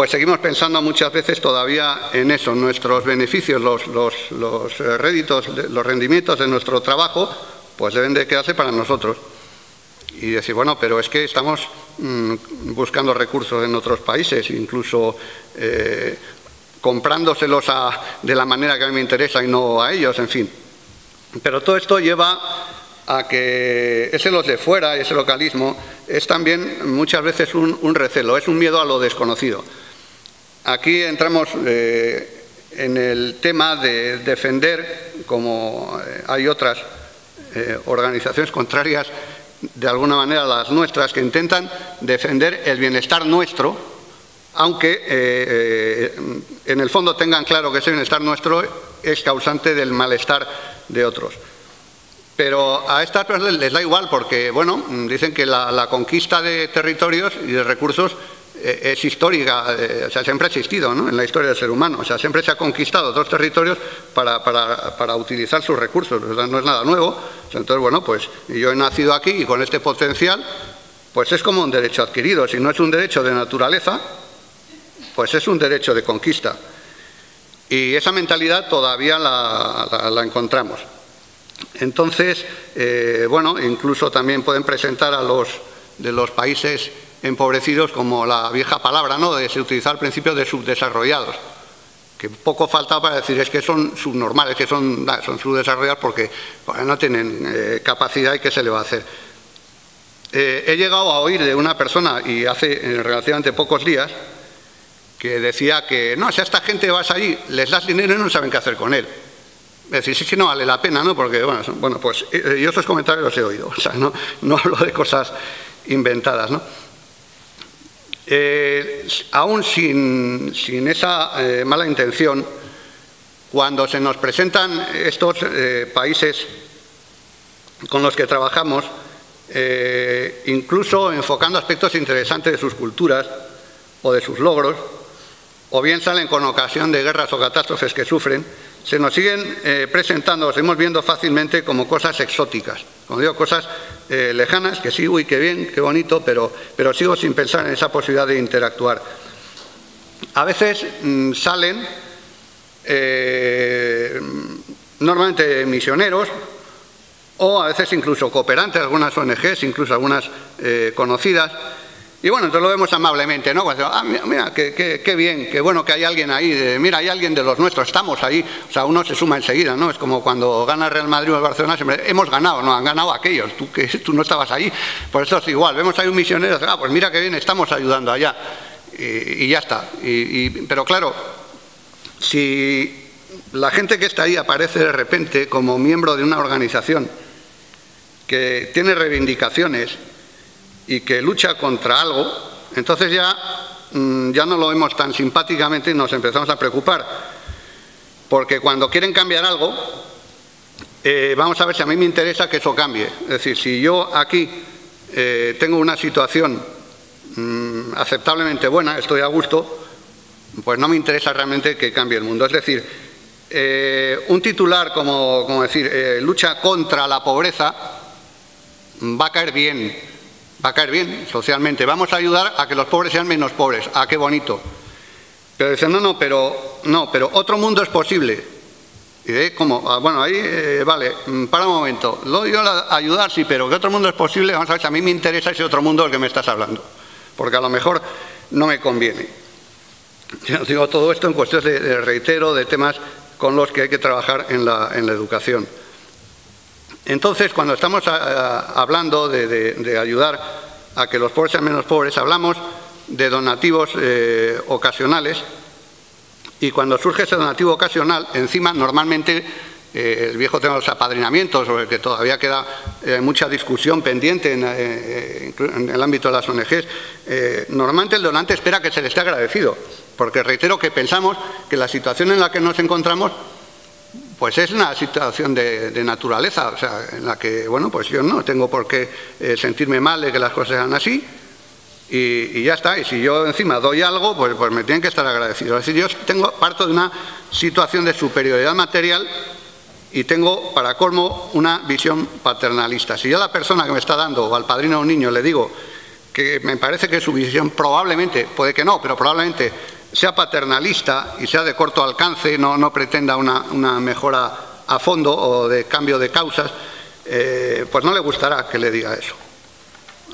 seguimos pensando muchas veces todavía en eso, nuestros beneficios, los réditos, los rendimientos de nuestro trabajo, pues deben de quedarse para nosotros. Y decir, bueno, pero es que estamos buscando recursos en otros países, incluso comprándoselos de la manera que a mí me interesa y no a ellos, en fin. Pero todo esto lleva a que ese los de fuera, ese localismo, es también muchas veces un recelo, es un miedo a lo desconocido. Aquí entramos en el tema de defender, como hay otras organizaciones contrarias, de alguna manera las nuestras, que intentan defender el bienestar nuestro, aunque en el fondo tengan claro que ese bienestar nuestro es causante del malestar de otros. Pero a estas personas les da igual porque, bueno, dicen que la conquista de territorios y de recursos es histórica, o sea, siempre ha existido, ¿no?, en la historia del ser humano. O sea, siempre se ha conquistado otros territorios para utilizar sus recursos, o sea, no es nada nuevo. O sea, entonces, bueno, pues yo he nacido aquí y con este potencial, pues es como un derecho adquirido. Si no es un derecho de naturaleza, pues es un derecho de conquista. Y esa mentalidad todavía la encontramos. Entonces, bueno, incluso también pueden presentar a los de los países empobrecidos como la vieja palabra, ¿no?, de utilizar el principio de subdesarrollados, que poco falta para decir es que son subnormales, que son subdesarrollados porque no tienen capacidad y qué se le va a hacer. He llegado a oír de una persona, y hace relativamente pocos días, que decía que no, si a esta gente vas allí, les das dinero y no saben qué hacer con él. Es decir, sí que no vale la pena, ¿no? Porque, bueno, pues yo esos comentarios los he oído, o sea, no hablo de cosas inventadas, ¿no? Aún sin esa mala intención, cuando se nos presentan estos países con los que trabajamos, incluso enfocando aspectos interesantes de sus culturas o de sus logros, o bien salen con ocasión de guerras o catástrofes que sufren, se nos siguen presentando, seguimos viendo fácilmente como cosas exóticas. Como digo, cosas lejanas, que sí, uy, qué bien, qué bonito, pero sigo sin pensar en esa posibilidad de interactuar. A veces salen normalmente misioneros, o a veces incluso cooperantes, algunas ONGs, incluso algunas conocidas. Y bueno, entonces lo vemos amablemente, ¿no? Cuando, mira, qué bien, qué bueno que hay alguien ahí, mira, hay alguien de los nuestros, estamos ahí. O sea, uno se suma enseguida, ¿no? Es como cuando gana el Real Madrid o el Barcelona, siempre, hemos ganado, no, han ganado aquellos, tú no estabas ahí. Por eso es igual, vemos ahí un misionero, pues mira qué bien, estamos ayudando allá. Y ya está. Pero claro, si la gente que está ahí aparece de repente como miembro de una organización que tiene reivindicaciones y que lucha contra algo, entonces ya no lo vemos tan simpáticamente y nos empezamos a preocupar. Porque cuando quieren cambiar algo, vamos a ver si a mí me interesa que eso cambie. Es decir, si yo aquí tengo una situación aceptablemente buena, estoy a gusto, pues no me interesa realmente que cambie el mundo. Es decir, un titular como decir, lucha contra la pobreza, va a caer bien socialmente. Vamos a ayudar a que los pobres sean menos pobres. Ah, qué bonito. Pero dicen, pero otro mundo es posible. Y ¿cómo? Ah, bueno, ahí, vale, para un momento. Lo digo ayudar, sí, pero que otro mundo es posible. Vamos a ver si a mí me interesa ese otro mundo del que me estás hablando. Porque a lo mejor no me conviene. Yo digo todo esto en cuestiones de reitero, de temas con los que hay que trabajar en la educación. Entonces, cuando estamos hablando de ayudar a que los pobres sean menos pobres, hablamos de donativos ocasionales, y cuando surge ese donativo ocasional, encima normalmente el viejo tema de los apadrinamientos, sobre el que todavía queda mucha discusión pendiente en el ámbito de las ONGs, normalmente el donante espera que se le esté agradecido, porque reitero que pensamos que la situación en la que nos encontramos pues es una situación de naturaleza, o sea, en la que, bueno, pues yo no tengo por qué sentirme mal de que las cosas sean así y ya está. Y si yo encima doy algo, pues me tienen que estar agradecidos. Es decir, yo parto de una situación de superioridad material y tengo, para colmo, una visión paternalista. Si yo a la persona que me está dando, o al padrino de un niño, le digo que me parece que su visión probablemente, puede que no, pero probablemente sea paternalista y sea de corto alcance, no pretenda una mejora a fondo o de cambio de causas, pues no le gustará que le diga eso.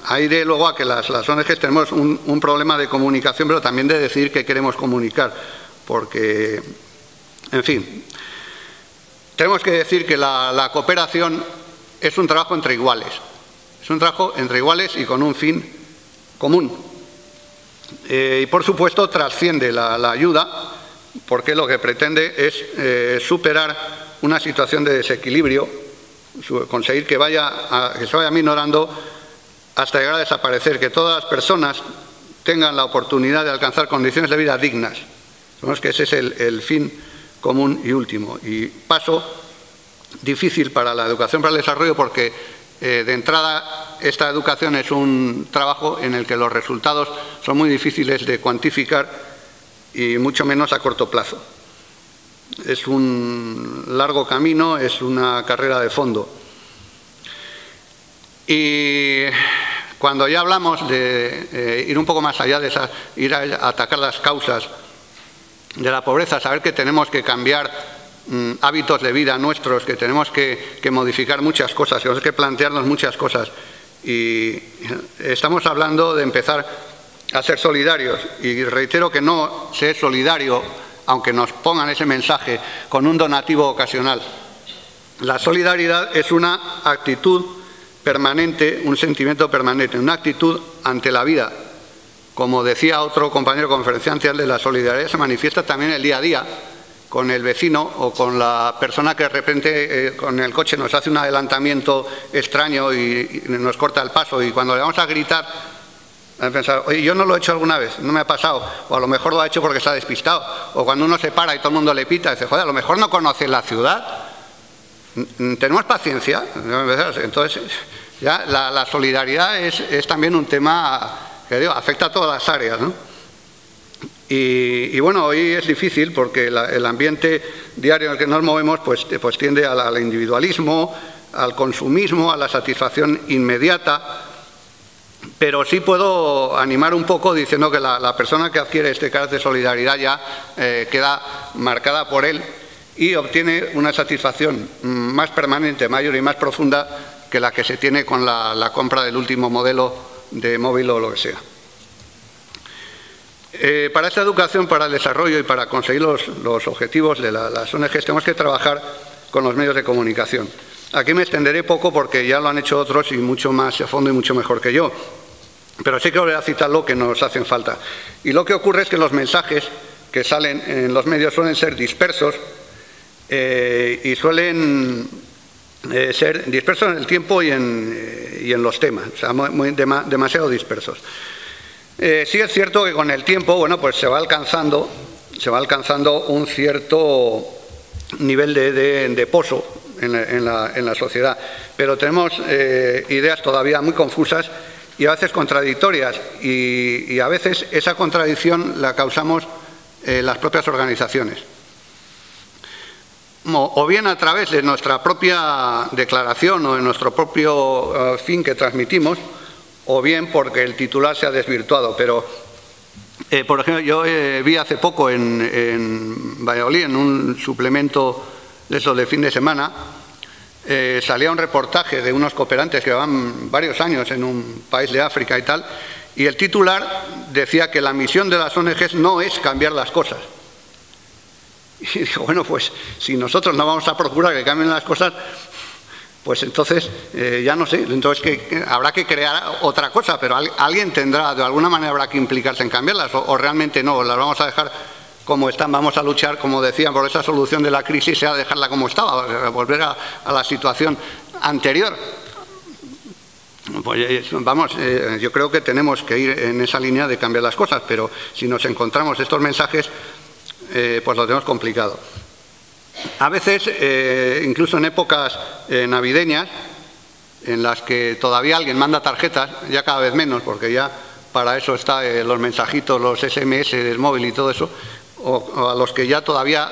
Ahí de luego a que las ONGs tenemos un problema de comunicación, pero también de decir qué queremos comunicar, porque, en fin, tenemos que decir que la cooperación es un trabajo entre iguales, es un trabajo entre iguales y con un fin común. Y por supuesto trasciende la ayuda, porque lo que pretende es superar una situación de desequilibrio, conseguir que se vaya minorando hasta llegar a desaparecer, que todas las personas tengan la oportunidad de alcanzar condiciones de vida dignas. Sabemos que ese es el fin común y último. Y paso difícil para la educación para el desarrollo, porque de entrada, esta educación es un trabajo en el que los resultados son muy difíciles de cuantificar y mucho menos a corto plazo. Es un largo camino, es una carrera de fondo. Y cuando ya hablamos de ir un poco más allá de ir a atacar las causas de la pobreza, saber que tenemos que cambiar hábitos de vida nuestros, que tenemos que modificar muchas cosas, que tenemos que plantearnos muchas cosas, y estamos hablando de empezar a ser solidarios, y reitero que no se es solidario, aunque nos pongan ese mensaje, con un donativo ocasional. La solidaridad es una actitud permanente, un sentimiento permanente, una actitud ante la vida. Como decía otro compañero conferenciante, la solidaridad se manifiesta también en el día a día, con el vecino o con la persona que de repente con el coche nos hace un adelantamiento extraño y nos corta el paso, y cuando le vamos a gritar, a pensar, oye, yo no lo he hecho alguna vez, no me ha pasado, o a lo mejor lo ha hecho porque está despistado, o cuando uno se para y todo el mundo le pita, dice, joder, a lo mejor no conoce la ciudad. Tenemos paciencia. Entonces, ya la solidaridad es también un tema que digo, afecta a todas las áreas, ¿no? Y bueno, hoy es difícil porque el ambiente diario en el que nos movemos pues tiende al individualismo, al consumismo, a la satisfacción inmediata, pero sí puedo animar un poco diciendo que la persona que adquiere este carácter de solidaridad ya queda marcada por él y obtiene una satisfacción más permanente, mayor y más profunda que la que se tiene con la compra del último modelo de móvil o lo que sea. Para esta educación, para el desarrollo y para conseguir los objetivos de las ONGs tenemos que trabajar con los medios de comunicación. Aquí me extenderé poco porque ya lo han hecho otros y mucho más a fondo y mucho mejor que yo. Pero sí que voy a citar lo que nos hacen falta. Y lo que ocurre es que los mensajes que salen en los medios suelen ser dispersos y suelen ser dispersos en el tiempo y en los temas, o sea, demasiado dispersos. Sí es cierto que con el tiempo, bueno, pues se va alcanzando un cierto nivel de pozo en la sociedad, pero tenemos ideas todavía muy confusas y a veces contradictorias, y a veces esa contradicción la causamos las propias organizaciones. O bien a través de nuestra propia declaración o de nuestro propio fin que transmitimos, o bien porque el titular se ha desvirtuado. Pero, por ejemplo, yo vi hace poco en Valladolid, en un suplemento de esos de fin de semana, salía un reportaje de unos cooperantes que llevan varios años en un país de África y tal, y el titular decía que la misión de las ONGs no es cambiar las cosas. Y digo, bueno, pues si nosotros no vamos a procurar que cambien las cosas, pues entonces, ya no sé, entonces habrá que crear otra cosa, pero alguien tendrá, de alguna manera habrá que implicarse en cambiarlas, o realmente no, las vamos a dejar como están, vamos a luchar, como decían, por esa solución de la crisis, sea dejarla como estaba, volver a la situación anterior. Pues vamos, yo creo que tenemos que ir en esa línea de cambiar las cosas, pero si nos encontramos estos mensajes, pues lo tenemos complicado. A veces, incluso en épocas navideñas, en las que todavía alguien manda tarjetas, ya cada vez menos, porque ya para eso están los mensajitos, los SMS del móvil y todo eso, o a los que ya todavía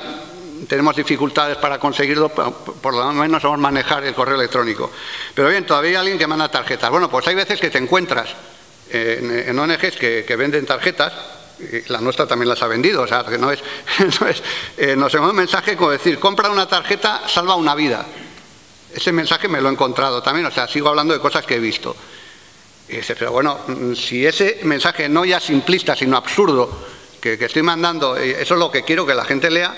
tenemos dificultades para conseguirlo, por lo menos vamos a manejar el correo electrónico. Pero bien, todavía hay alguien que manda tarjetas. Bueno, pues hay veces que te encuentras en ONGs que venden tarjetas, y la nuestra también las ha vendido, o sea, que no es, nos envía un mensaje como decir, compra una tarjeta, salva una vida. Ese mensaje me lo he encontrado también, o sea, sigo hablando de cosas que he visto. Y dice, pero bueno, si ese mensaje no ya simplista, sino absurdo, que estoy mandando, eso es lo que quiero que la gente lea,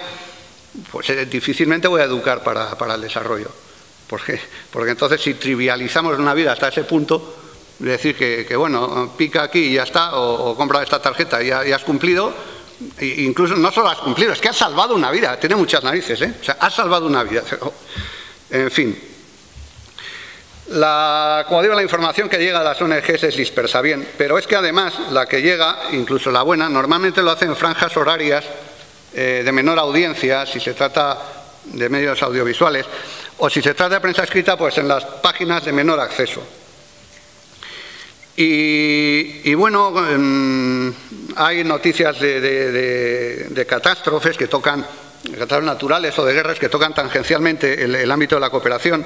pues difícilmente voy a educar para el desarrollo. Porque entonces si trivializamos una vida hasta ese punto, decir que bueno, pica aquí y ya está, o compra esta tarjeta y ya has cumplido, e incluso no solo has cumplido, es que has salvado una vida, tiene muchas narices, o sea, has salvado una vida. En fin, como digo, la información que llega a las ONGs es dispersa, bien, pero es que además la que llega, incluso la buena, normalmente lo hace en franjas horarias de menor audiencia, si se trata de medios audiovisuales, o si se trata de prensa escrita, pues en las páginas de menor acceso. Y bueno, hay noticias de catástrofes que tocan, catástrofes naturales o de guerras que tocan tangencialmente el ámbito de la cooperación.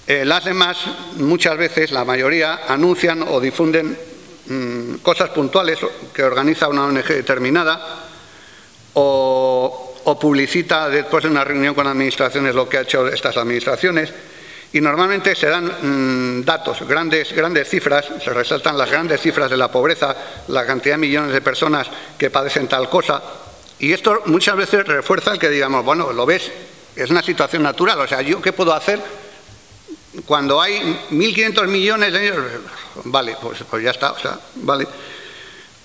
Las demás, muchas veces, la mayoría, anuncian o difunden cosas puntuales que organiza una ONG determinada o publicita después de una reunión con administraciones lo que ha hecho estas administraciones. Y normalmente se dan datos, grandes cifras, se resaltan las grandes cifras de la pobreza, la cantidad de millones de personas que padecen tal cosa. Y esto muchas veces refuerza el que digamos, bueno, lo ves, es una situación natural, o sea, ¿yo qué puedo hacer cuando hay 1.500 millones de ellos? Vale, pues ya está, o sea, vale.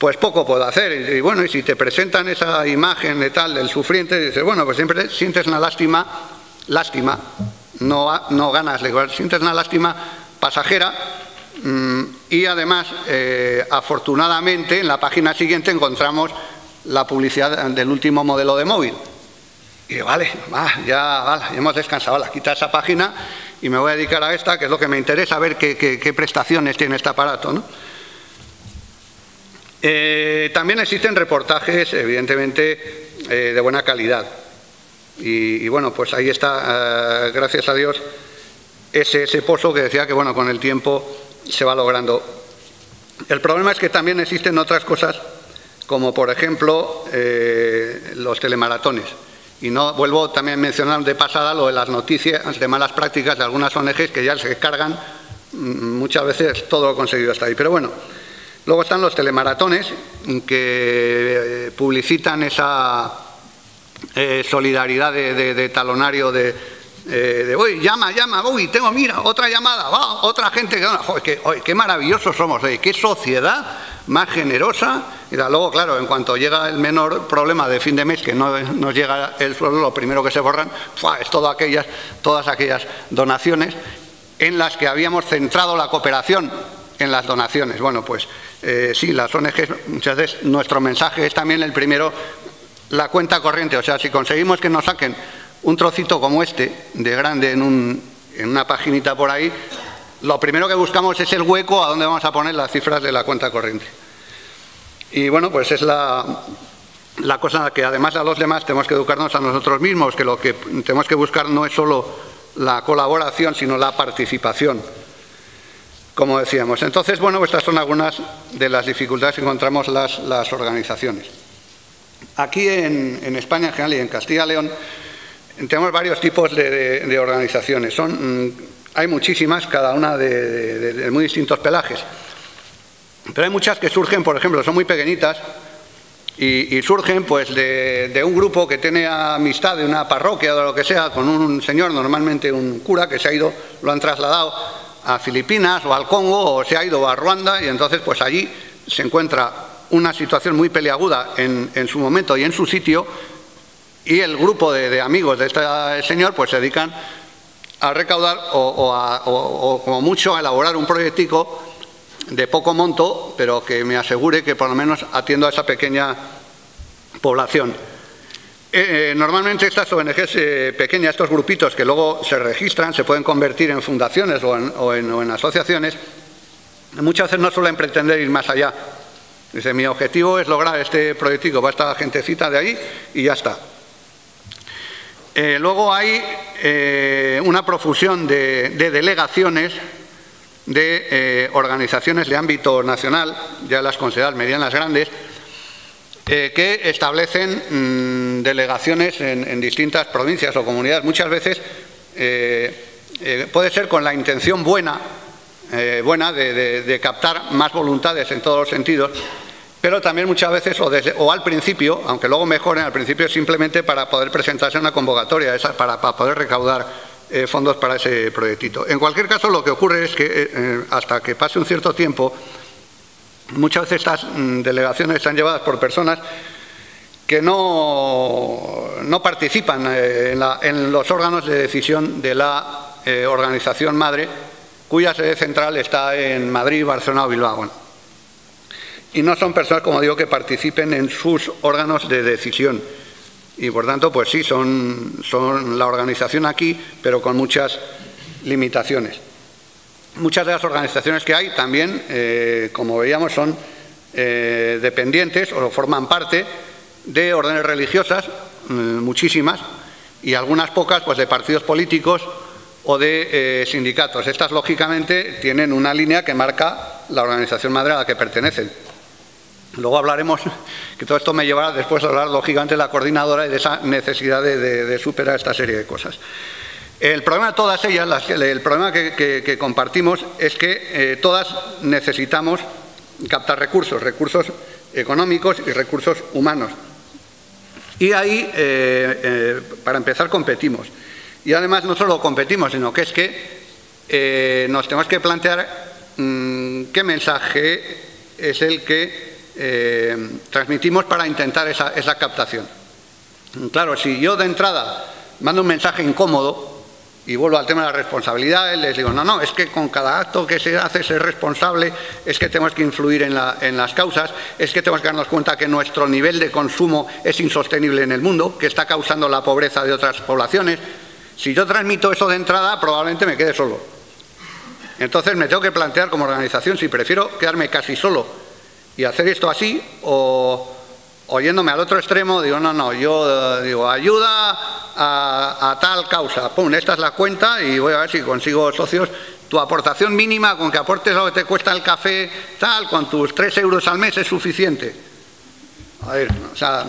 pues poco puedo hacer. Y bueno, y si te presentan esa imagen de tal del sufriente, dices, bueno, pues siempre sientes una lástima, no ganas, sientes una lástima pasajera. Y además, afortunadamente, en la página siguiente encontramos la publicidad del último modelo de móvil. Y digo, vale, ya hemos descansado, quita esa página y me voy a dedicar a esta, que es lo que me interesa, ver qué prestaciones tiene este aparato, ¿no? También existen reportajes, evidentemente, de buena calidad. Y bueno, pues ahí está, gracias a Dios, ese pozo que decía que, bueno, con el tiempo se va logrando. El problema es que también existen otras cosas, como por ejemplo los telemaratones. Y no vuelvo también a mencionar de pasada lo de las noticias de malas prácticas de algunas ONGs que ya se cargan muchas veces todo lo conseguido hasta ahí. Pero bueno, luego están los telemaratones que publicitan esa solidaridad de talonario de uy, llama, uy, tengo, mira, otra llamada, va, otra gente que... Joder, qué maravillosos somos, qué sociedad más generosa. Y luego, claro, en cuanto llega el menor problema de fin de mes, que no nos llega el sueldo, lo primero que se borran es todas aquellas donaciones en las que habíamos centrado la cooperación en las donaciones. Bueno, pues sí, las ONGs, muchas veces nuestro mensaje es también el primero, la cuenta corriente. O sea, si conseguimos que nos saquen un trocito como este, de grande, en una paginita por ahí, lo primero que buscamos es el hueco a donde vamos a poner las cifras de la cuenta corriente. Y bueno, pues es la cosa que además a los demás tenemos que educarnos a nosotros mismos, que lo que tenemos que buscar no es solo la colaboración, sino la participación, como decíamos. Entonces, bueno, estas son algunas de las dificultades que encontramos las organizaciones. Aquí en España en general y en Castilla y León tenemos varios tipos de organizaciones. Hay muchísimas, cada una de muy distintos pelajes. Pero hay muchas que surgen, por ejemplo, son muy pequeñitas y surgen pues de un grupo que tiene amistad de una parroquia o de lo que sea con un señor, normalmente un cura, que se ha ido, lo han trasladado a Filipinas o al Congo o se ha ido a Ruanda, y entonces pues allí se encuentra una situación muy peliaguda en su momento y en su sitio, y el grupo de amigos de este señor pues se dedican a recaudar o como mucho a elaborar un proyectico de poco monto, pero que me asegure que por lo menos atiendo a esa pequeña población. Normalmente estas ONGs pequeñas, estos grupitos que luego se registran, se pueden convertir en fundaciones o en asociaciones, muchas veces no suelen pretender ir más allá. Dice, mi objetivo es lograr este proyectico, va esta gentecita de ahí y ya está. Luego hay una profusión de delegaciones de organizaciones de ámbito nacional, ya las consideradas medianas grandes, que establecen delegaciones en distintas provincias o comunidades. Muchas veces puede ser con la intención buena de captar más voluntades en todos los sentidos, pero también muchas veces, o al principio, aunque luego mejoren, al principio simplemente para poder presentarse a una convocatoria, para poder recaudar fondos para ese proyectito. En cualquier caso, lo que ocurre es que hasta que pase un cierto tiempo, muchas veces estas delegaciones están llevadas por personas que no participan en los órganos de decisión de la organización madre, cuya sede central está en Madrid, Barcelona o Bilbao. Bueno, y no son personas, como digo, que participen en sus órganos de decisión. Y por tanto, pues sí, son la organización aquí, pero con muchas limitaciones. Muchas de las organizaciones que hay también, como veíamos, son dependientes o forman parte de órdenes religiosas, muchísimas, y algunas pocas pues de partidos políticos o de sindicatos. Estas, lógicamente, tienen una línea que marca la organización madre a la que pertenecen. Luego hablaremos, que todo esto me llevará después a hablar, lógicamente, de la coordinadora y de esa necesidad de superar esta serie de cosas. El problema de todas ellas, el problema que compartimos, es que todas necesitamos captar recursos económicos y recursos humanos. Y ahí, para empezar, competimos. Y además no solo competimos, sino que es que nos tenemos que plantear qué mensaje es el que transmitimos para intentar esa captación. Claro, si yo de entrada mando un mensaje incómodo, y vuelvo al tema de la responsabilidad, les digo, no, es que con cada acto que se hace ser responsable, es que tenemos que influir en las causas, es que tenemos que darnos cuenta que nuestro nivel de consumo es insostenible en el mundo, que está causando la pobreza de otras poblaciones. Si yo transmito eso de entrada, probablemente me quede solo. Entonces me tengo que plantear como organización si prefiero quedarme casi solo y hacer esto así, o yéndome al otro extremo, digo, no, yo digo, ayuda a tal causa, pum, esta es la cuenta y voy a ver si consigo socios. Tu aportación mínima, con que aportes lo que te cuesta el café, tal, con tus 3 euros al mes es suficiente. A ver, o sea,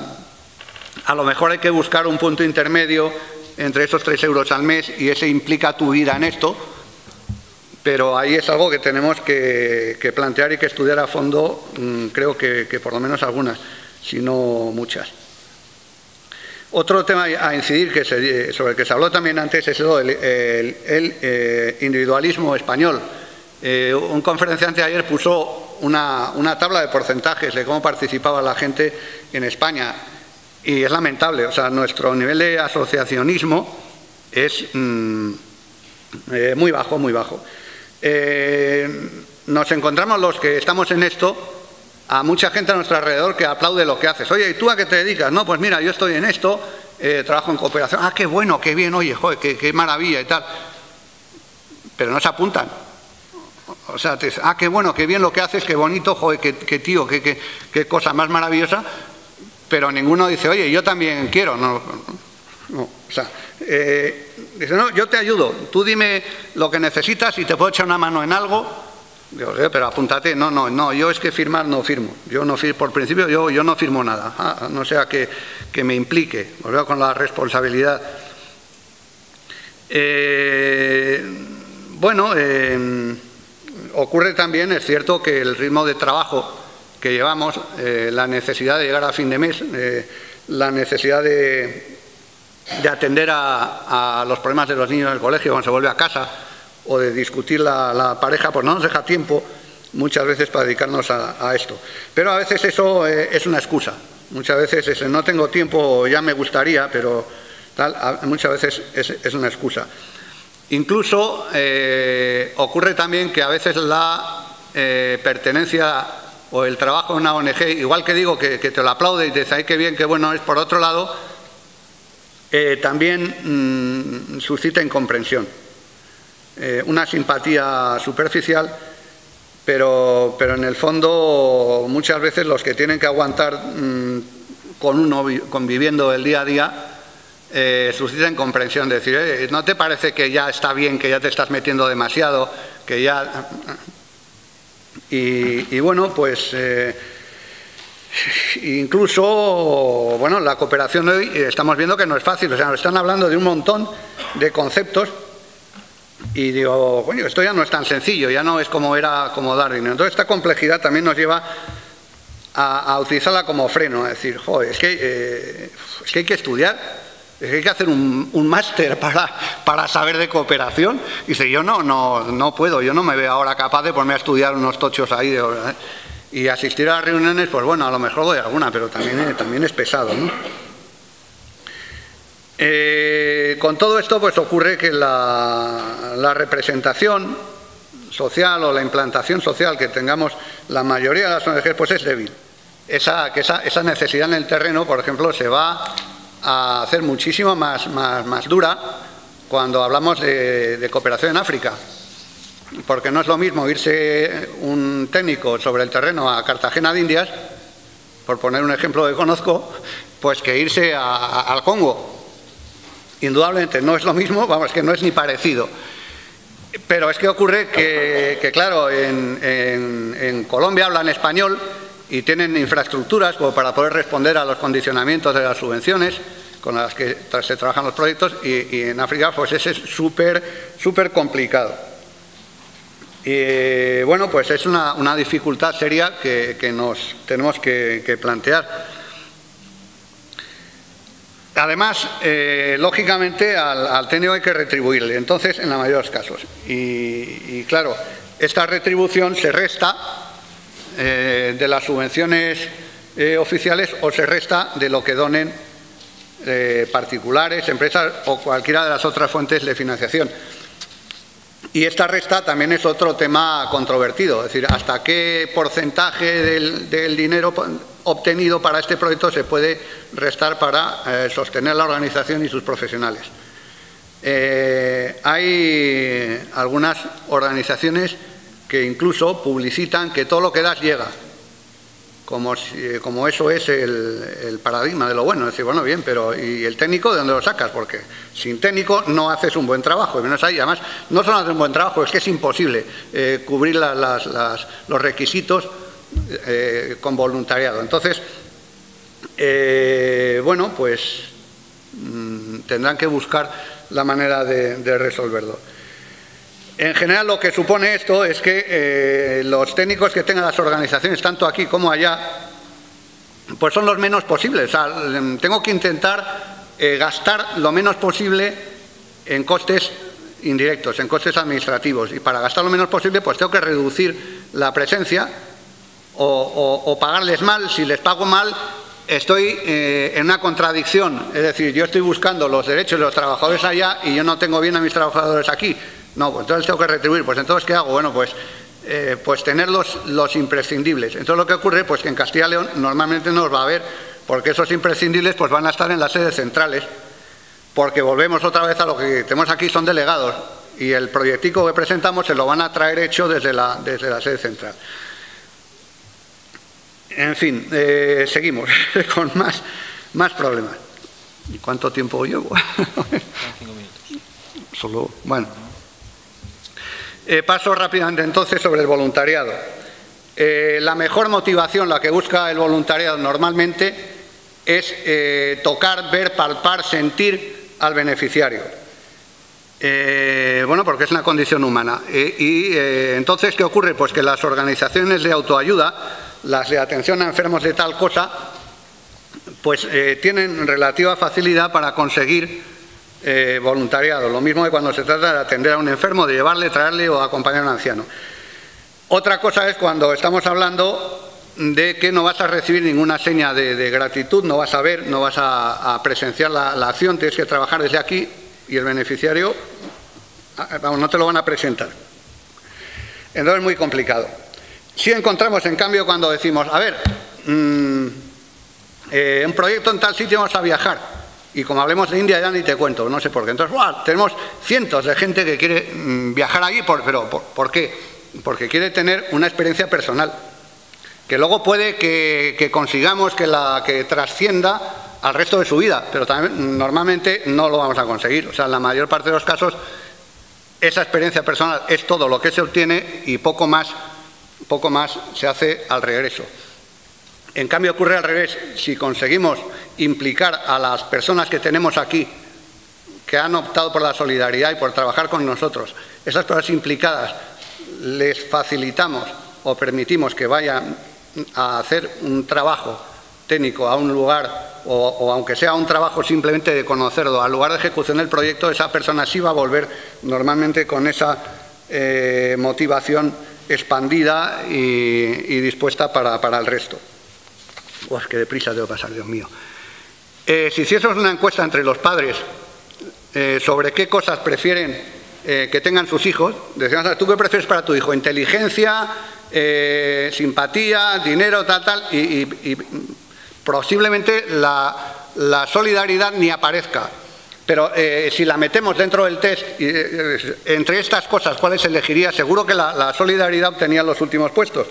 a lo mejor hay que buscar un punto intermedio entre esos 3 euros al mes y ese implica tu vida en esto, pero ahí es algo que tenemos que plantear y que estudiar a fondo, creo que por lo menos algunas, si no muchas. Otro tema a incidir sobre el que se habló también antes es el individualismo español. Un conferenciante ayer puso una tabla de porcentajes de cómo participaba la gente en España y es lamentable. O sea, nuestro nivel de asociacionismo es muy bajo, muy bajo. Nos encontramos los que estamos en esto a mucha gente a nuestro alrededor que aplaude lo que haces. Oye, ¿y tú a qué te dedicas? No, pues mira, yo estoy en esto, trabajo en cooperación. Ah, qué bueno, qué bien, oye, joder, qué maravilla y tal. Pero no se apuntan. O sea, te dicen, ah, qué bueno, qué bien lo que haces, qué bonito, joder, qué tío, qué cosa más maravillosa. Pero ninguno dice, oye, yo también quiero. No, o sea, dice, no, yo te ayudo, tú dime lo que necesitas y te puedo echar una mano en algo. Digo, pero apúntate, no, yo es que firmar no firmo. Yo no firmo, por principio yo no firmo nada, no sea que me implique, volvemos con la responsabilidad. Ocurre también, es cierto, que el ritmo de trabajo que llevamos, la necesidad de llegar a fin de mes, la necesidad de atender a los problemas de los niños en el colegio cuando se vuelve a casa, o de discutir la pareja, pues no nos deja tiempo muchas veces para dedicarnos a esto. Pero a veces eso es una excusa. Muchas veces no tengo tiempo, ya me gustaría, pero tal, muchas veces es una excusa. Incluso ocurre también que a veces la pertenencia o el trabajo en una ONG, igual que digo que te lo aplaude y te dice, ay, qué bien, qué bueno es, por otro lado, también suscita incomprensión. Una simpatía superficial, pero en el fondo muchas veces los que tienen que aguantar con uno conviviendo el día a día suscitan incomprensión, de decir, ¿no te parece que ya está bien, que ya te estás metiendo demasiado, que ya... Y bueno, pues incluso, bueno, la cooperación hoy estamos viendo que no es fácil, o sea, nos están hablando de un montón de conceptos. Y digo, coño, esto ya no es tan sencillo, ya no es como era acomodar dinero. Entonces esta complejidad también nos lleva a utilizarla como freno, a decir, joder, es que hay que estudiar, es que hay que hacer un máster para saber de cooperación. Y dice, yo no puedo, yo no me veo ahora capaz de ponerme a estudiar unos tochos ahí. Y asistir a las reuniones, pues bueno, a lo mejor doy alguna, pero también es pesado, ¿no? Con todo esto pues ocurre que la representación social o la implantación social que tengamos la mayoría de las ONG pues es débil. Esa necesidad en el terreno, por ejemplo, se va a hacer muchísimo más dura cuando hablamos de cooperación en África. Porque no es lo mismo irse un técnico sobre el terreno a Cartagena de Indias, por poner un ejemplo que conozco, pues que irse al Congo. Indudablemente no es lo mismo, vamos, que no es ni parecido. Pero es que ocurre que claro, en Colombia hablan español y tienen infraestructuras como para poder responder a los condicionamientos de las subvenciones con las que se trabajan los proyectos y en África pues ese es súper complicado. Y bueno, pues es una dificultad seria que nos tenemos que plantear. Además, lógicamente, al TNO hay que retribuirle, entonces, en la mayoría de los casos. Y claro, esta retribución se resta de las subvenciones oficiales o se resta de lo que donen particulares, empresas o cualquiera de las otras fuentes de financiación. Y esta resta también es otro tema controvertido, es decir, hasta qué porcentaje del dinero obtenido para este proyecto se puede restar para sostener la organización y sus profesionales. Hay algunas organizaciones que incluso publicitan que todo lo que das llega, como eso es el paradigma de lo bueno. Es decir, bueno, bien, pero ¿y el técnico de dónde lo sacas? Porque sin técnico no haces un buen trabajo, y menos ahí. Además, no solo haces un buen trabajo, es que es imposible cubrir los requisitos con voluntariado. Entonces, bueno, pues tendrán que buscar la manera de resolverlo. En general, lo que supone esto es que los técnicos que tengan las organizaciones, tanto aquí como allá, pues son los menos posibles. O sea, tengo que intentar gastar lo menos posible en costes indirectos, en costes administrativos. Y para gastar lo menos posible, pues tengo que reducir la presencia o pagarles mal. Si les pago mal, estoy en una contradicción. Es decir, yo estoy buscando los derechos de los trabajadores allá y yo no tengo bien a mis trabajadores aquí. No, pues entonces tengo que retribuir. Pues entonces, ¿qué hago? Bueno, pues tener los imprescindibles. Entonces lo que ocurre, pues que en Castilla y León normalmente no los va a haber, porque esos imprescindibles pues van a estar en las sedes centrales, porque volvemos otra vez a lo que tenemos aquí, son delegados, y el proyectico que presentamos se lo van a traer hecho desde la sede central. En fin, seguimos con más problemas. ¿Cuánto tiempo llevo? 5 minutos. Solo, bueno. Paso rápidamente entonces sobre el voluntariado. La mejor motivación, la que busca el voluntariado normalmente, es tocar, ver, palpar, sentir al beneficiario. Bueno, porque es una condición humana. Entonces, ¿qué ocurre? Pues que las organizaciones de autoayuda, las de atención a enfermos de tal cosa, pues tienen relativa facilidad para conseguir voluntariado. Lo mismo que cuando se trata de atender a un enfermo, de llevarle, traerle o acompañar a un anciano. Otra cosa es cuando estamos hablando de que no vas a recibir ninguna seña de gratitud, no vas a ver, no vas a presenciar la acción, tienes que trabajar desde aquí y el beneficiario, vamos, no te lo van a presentar. Entonces es muy complicado. Si encontramos, en cambio, cuando decimos, a ver, un proyecto en tal sitio, vamos a viajar. Y como hablemos de India, ya ni te cuento, no sé por qué. Entonces, ¡buah!, tenemos cientos de gente que quiere viajar allí, pero ¿por qué? Porque quiere tener una experiencia personal, que luego puede que consigamos que trascienda al resto de su vida, pero también normalmente no lo vamos a conseguir. O sea, en la mayor parte de los casos, esa experiencia personal es todo lo que se obtiene y poco más se hace al regreso. En cambio, ocurre al revés. Si conseguimos implicar a las personas que tenemos aquí, que han optado por la solidaridad y por trabajar con nosotros, esas personas implicadas, les facilitamos o permitimos que vayan a hacer un trabajo técnico a un lugar, o aunque sea un trabajo simplemente de conocerlo, al lugar de ejecución del proyecto, esa persona sí va a volver normalmente con esa motivación expandida y dispuesta para el resto. Uy, qué deprisa tengo que pasar, Dios mío. Si hiciésemos una encuesta entre los padres sobre qué cosas prefieren que tengan sus hijos, decíamos, ¿tú qué prefieres para tu hijo? Inteligencia, simpatía, dinero, tal, y posiblemente la solidaridad ni aparezca. Pero si la metemos dentro del test, entre estas cosas, ¿cuáles elegiría? Seguro que la solidaridad obtenía los últimos puestos.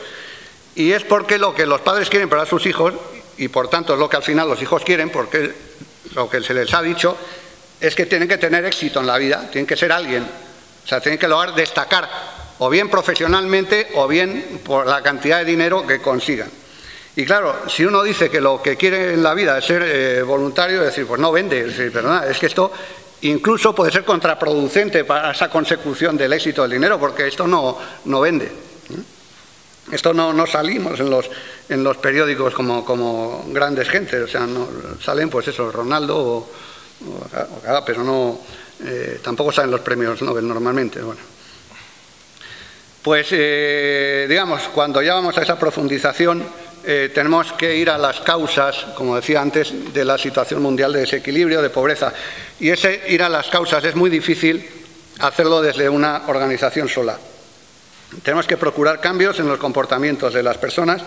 Y es porque lo que los padres quieren para sus hijos, y por tanto es lo que al final los hijos quieren, porque lo que se les ha dicho es que tienen que tener éxito en la vida, tienen que ser alguien, o sea, tienen que lograr destacar, o bien profesionalmente, o bien por la cantidad de dinero que consigan. Y claro, si uno dice que lo que quiere en la vida es ser voluntario, es decir, pues no vende, es decir, perdona, es que esto incluso puede ser contraproducente para esa consecución del éxito del dinero, porque esto no vende. Esto no salimos en los periódicos como grandes gentes, o sea, no salen pues eso, Ronaldo pero no tampoco salen los premios Nobel normalmente. Bueno. Pues, digamos, cuando ya vamos a esa profundización, tenemos que ir a las causas, como decía antes, de la situación mundial de desequilibrio, de pobreza. Y ese ir a las causas es muy difícil hacerlo desde una organización sola. Tenemos que procurar cambios en los comportamientos de las personas,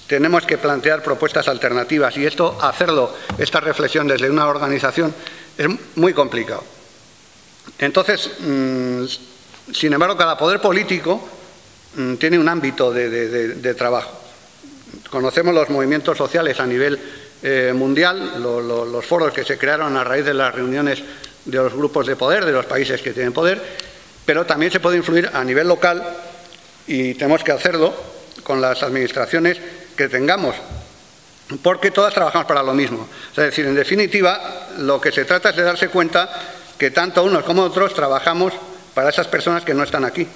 tenemos que plantear propuestas alternativas y esta reflexión desde una organización es muy complicado. Entonces, sin embargo, cada poder político tiene un ámbito de trabajo. Conocemos los movimientos sociales a nivel mundial, los foros que se crearon a raíz de las reuniones de los grupos de poder, de los países que tienen poder, pero también se puede influir a nivel local y tenemos que hacerlo con las administraciones que tengamos, porque todas trabajamos para lo mismo. Es decir, en definitiva, lo que se trata es de darse cuenta que tanto unos como otros trabajamos para esas personas que no están aquí.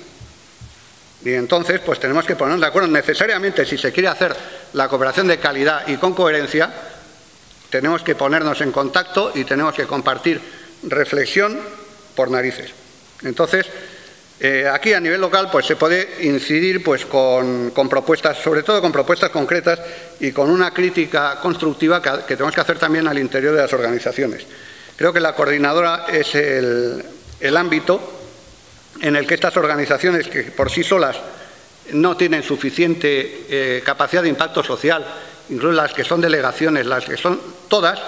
Y entonces, pues tenemos que ponernos de acuerdo. Necesariamente, si se quiere hacer la cooperación de calidad y con coherencia, tenemos que ponernos en contacto y tenemos que compartir reflexión por narices. Entonces, aquí a nivel local pues se puede incidir pues con propuestas, sobre todo con propuestas concretas y con una crítica constructiva que tenemos que hacer también al interior de las organizaciones. Creo que la coordinadora es el ámbito en el que estas organizaciones, que por sí solas no tienen suficiente capacidad de impacto social, incluso las que son delegaciones, las que son todas,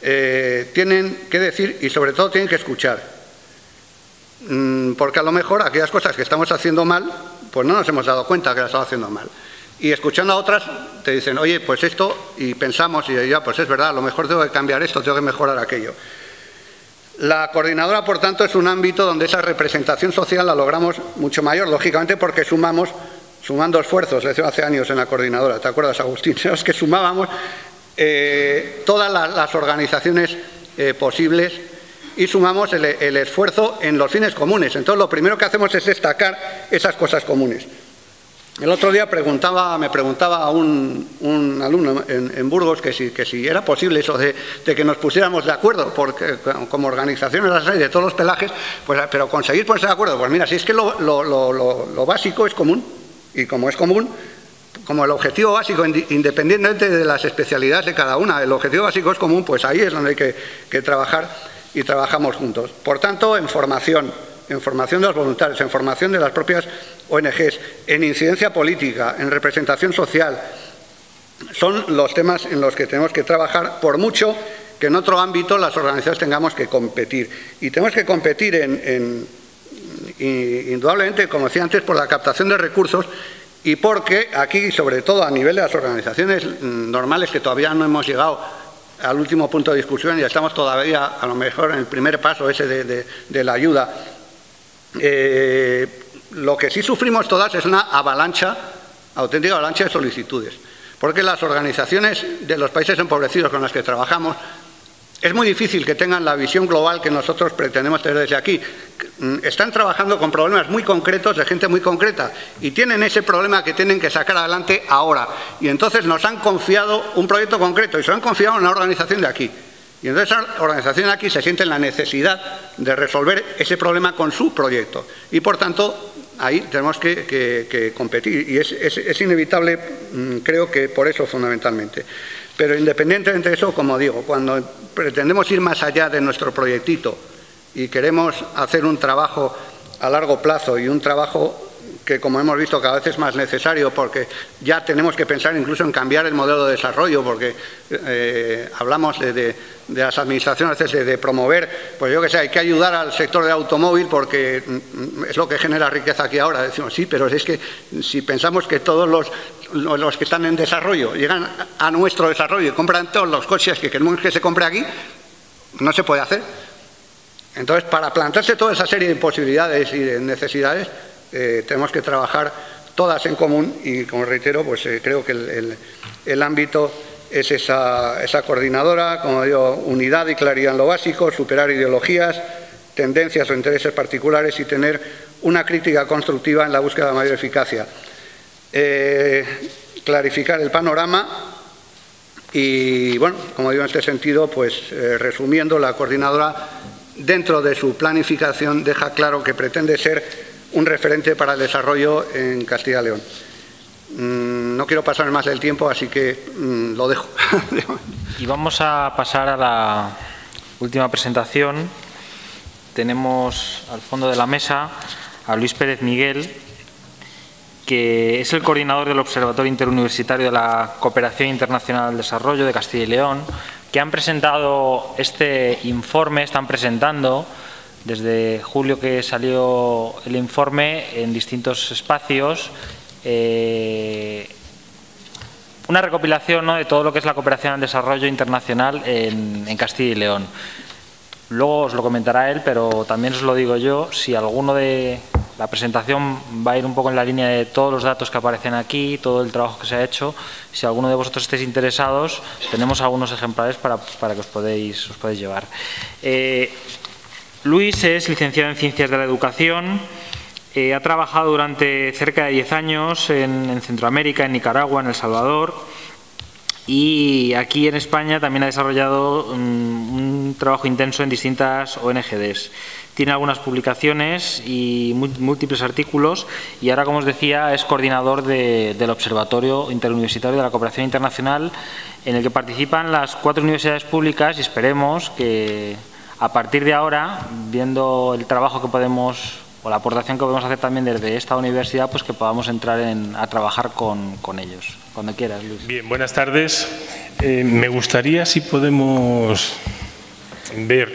tienen que decir y sobre todo tienen que escuchar. Porque a lo mejor aquellas cosas que estamos haciendo mal, pues no nos hemos dado cuenta que las estamos haciendo mal. Y escuchando a otras te dicen, oye, pues esto, y pensamos, y ya, pues es verdad, a lo mejor tengo que cambiar esto, tengo que mejorar aquello. La coordinadora, por tanto, es un ámbito donde esa representación social la logramos mucho mayor, lógicamente porque sumando esfuerzos, decía hace años en la coordinadora, ¿te acuerdas, Agustín? Es que sumábamos todas las organizaciones posibles y sumamos el esfuerzo en los fines comunes. Entonces, lo primero que hacemos es destacar esas cosas comunes. El otro día me preguntaba a un alumno en Burgos que si era posible eso de que nos pusiéramos de acuerdo, porque como organizaciones las hay de todos los pelajes, pues, pero conseguir ponerse de acuerdo, pues mira, si es que lo básico es común, y como es común, como el objetivo básico, independientemente de las especialidades de cada una, el objetivo básico es común, pues ahí es donde hay que trabajar y trabajamos juntos. Por tanto, en formación de los voluntarios, en formación de las propias ONGs, en incidencia política, en representación social, son los temas en los que tenemos que trabajar, por mucho que en otro ámbito las organizaciones tengamos que competir. Y tenemos que competir indudablemente, como decía antes, por la captación de recursos y porque aquí, sobre todo a nivel de las organizaciones normales, que todavía no hemos llegado al último punto de discusión y estamos todavía a lo mejor en el primer paso ese de la ayuda, lo que sí sufrimos todas es una auténtica avalancha de solicitudes, porque las organizaciones de los países empobrecidos con las que trabajamos es muy difícil que tengan la visión global que nosotros pretendemos tener desde aquí. Están trabajando con problemas muy concretos de gente muy concreta y tienen ese problema que tienen que sacar adelante ahora. Y entonces nos han confiado un proyecto concreto y se lo han confiado a una organización de aquí. Y entonces esa organización aquí se siente en la necesidad de resolver ese problema con su proyecto. Y por tanto, ahí tenemos que competir. Y es inevitable, creo que por eso fundamentalmente. Pero independientemente de eso, como digo, cuando pretendemos ir más allá de nuestro proyectito y queremos hacer un trabajo a largo plazo y un trabajo que, como hemos visto, cada vez es más necesario porque ya tenemos que pensar incluso en cambiar el modelo de desarrollo, porque hablamos de las administraciones de promover, pues yo que sé, hay que ayudar al sector del automóvil porque es lo que genera riqueza aquí ahora. Decimos, sí, pero es que si pensamos que todos los que están en desarrollo llegan a nuestro desarrollo y compran todos los coches que queremos que se compre aquí, no se puede hacer. Entonces, para plantearse toda esa serie de posibilidades y de necesidades, tenemos que trabajar todas en común y, como reitero, pues creo que el ámbito es esa coordinadora, como digo, unidad y claridad en lo básico, superar ideologías, tendencias o intereses particulares y tener una crítica constructiva en la búsqueda de mayor eficacia. Clarificar el panorama y, bueno, como digo, en este sentido, pues resumiendo, la coordinadora dentro de su planificación deja claro que pretende ser un referente para el desarrollo en Castilla y León. No quiero pasar más del tiempo, así que lo dejo. Y vamos a pasar a la última presentación. Tenemos al fondo de la mesa a Luis Pérez Miguel, que es el coordinador del Observatorio Interuniversitario de la Cooperación Internacional al Desarrollo de Castilla y León, que han presentado este informe, están presentando desde julio que salió el informe en distintos espacios, una recopilación, ¿no?, de todo lo que es la cooperación al desarrollo internacional en Castilla y León. Luego os lo comentará él, pero también os lo digo yo, si alguno de la presentación va a ir un poco en la línea de todos los datos que aparecen aquí, todo el trabajo que se ha hecho. Si alguno de vosotros estéis interesados, tenemos algunos ejemplares para que os podéis llevar. Luis es licenciado en Ciencias de la Educación, ha trabajado durante cerca de 10 años en Centroamérica, en Nicaragua, en El Salvador, y aquí en España también ha desarrollado un trabajo intenso en distintas ONGs. Tiene algunas publicaciones y múltiples artículos, y ahora, como os decía, es coordinador del Observatorio Interuniversitario de la Cooperación Internacional, en el que participan las 4 universidades públicas, y esperemos que a partir de ahora, viendo el trabajo que podemos, o la aportación que podemos hacer también desde esta universidad, pues que podamos entrar a trabajar con ellos. Cuando quieras, Luis. Bien, buenas tardes. Me gustaría, si podemos ver,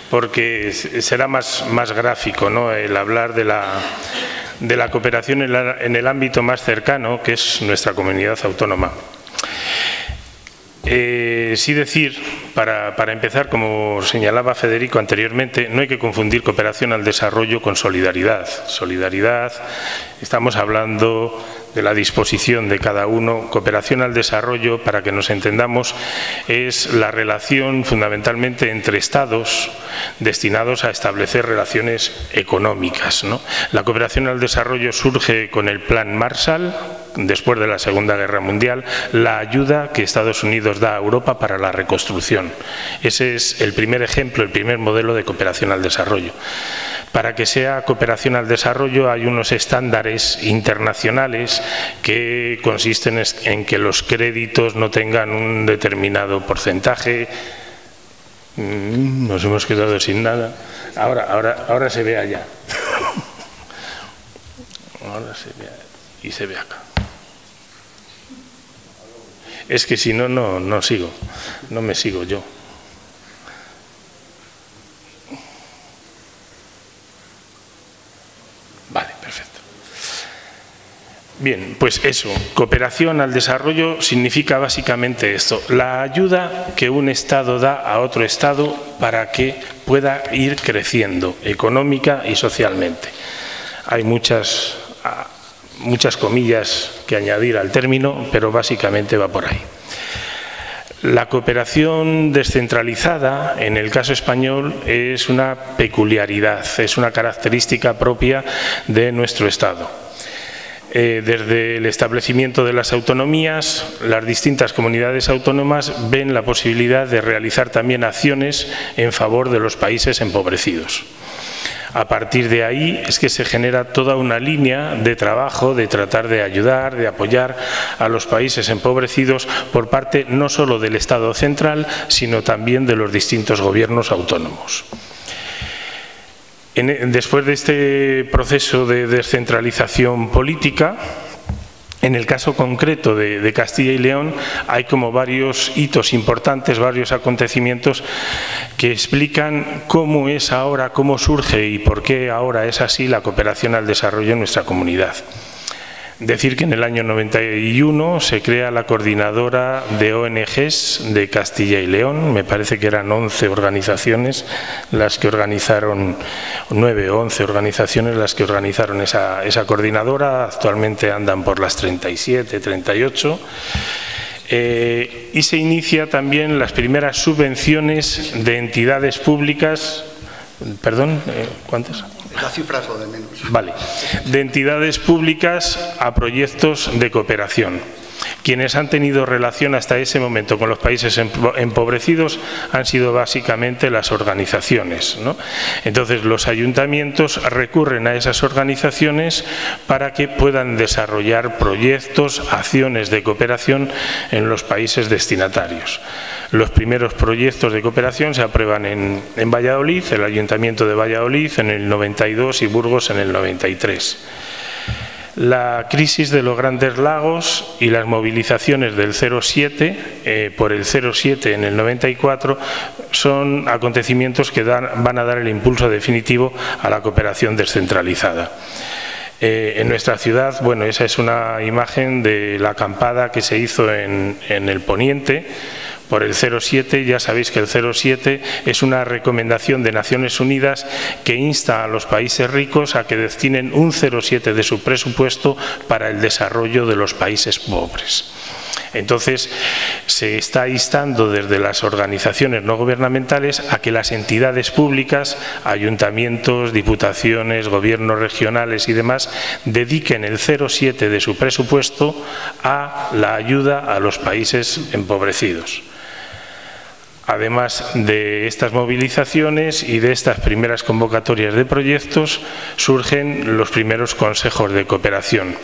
porque será más gráfico, ¿no?, el hablar de la cooperación en el ámbito más cercano, que es nuestra comunidad autónoma. Sí decir, para empezar, como señalaba Federico anteriormente, no hay que confundir cooperación al desarrollo con solidaridad. Solidaridad, estamos hablando de la disposición de cada uno. Cooperación al desarrollo, para que nos entendamos, es la relación fundamentalmente entre Estados destinados a establecer relaciones económicas, ¿no? La cooperación al desarrollo surge con el Plan Marshall, después de la Segunda Guerra Mundial, la ayuda que Estados Unidos da a Europa para la reconstrucción. Ese es el primer ejemplo, el primer modelo de cooperación al desarrollo. Para que sea cooperación al desarrollo hay unos estándares internacionales que consisten en que los créditos no tengan un determinado porcentaje. Nos hemos quedado sin nada. Ahora se ve allá. Ahora se ve y se ve acá. Es que si no, no sigo. No me sigo yo. Vale, perfecto. Bien, pues eso, cooperación al desarrollo significa básicamente esto, la ayuda que un Estado da a otro Estado para que pueda ir creciendo económica y socialmente. Hay muchas comillas que añadir al término, pero básicamente va por ahí. La cooperación descentralizada, en el caso español, es una peculiaridad, es una característica propia de nuestro Estado. Desde el establecimiento de las autonomías, las distintas comunidades autónomas ven la posibilidad de realizar también acciones en favor de los países empobrecidos. A partir de ahí es que se genera toda una línea de trabajo de tratar de ayudar, de apoyar a los países empobrecidos por parte no solo del Estado central, sino también de los distintos gobiernos autónomos. Después de este proceso de descentralización política, en el caso concreto de Castilla y León hay como varios hitos importantes, varios acontecimientos que explican cómo es ahora, cómo surge y por qué ahora es así la cooperación al desarrollo en nuestra comunidad. Decir que en el año 91 se crea la coordinadora de ONGs de Castilla y León, me parece que eran 11 organizaciones las que organizaron, 9 o 11 organizaciones las que organizaron esa coordinadora, actualmente andan por las 37, 38. Y se inicia también las primeras subvenciones de entidades públicas, perdón, ¿cuántas? Las cifras o de menos. Vale, de entidades públicas a proyectos de cooperación. Quienes han tenido relación hasta ese momento con los países empobrecidos han sido básicamente las organizaciones, ¿no? Entonces, los ayuntamientos recurren a esas organizaciones para que puedan desarrollar proyectos, acciones de cooperación en los países destinatarios. Los primeros proyectos de cooperación se aprueban en Valladolid, el Ayuntamiento de Valladolid en el 92 y Burgos en el 93. La crisis de los Grandes Lagos y las movilizaciones del 07 por el 07 en el 94 son acontecimientos que van a dar el impulso definitivo a la cooperación descentralizada. En nuestra ciudad, bueno, esa es una imagen de la acampada que se hizo en el Poniente por el 07. Ya sabéis que el 07 es una recomendación de Naciones Unidas que insta a los países ricos a que destinen un 0,7 de su presupuesto para el desarrollo de los países pobres. Entonces, se está instando desde las organizaciones no gubernamentales a que las entidades públicas, ayuntamientos, diputaciones, gobiernos regionales y demás, dediquen el 0,7 de su presupuesto a la ayuda a los países empobrecidos. Además de estas movilizaciones y de estas primeras convocatorias de proyectos, surgen los primeros consejos de cooperación.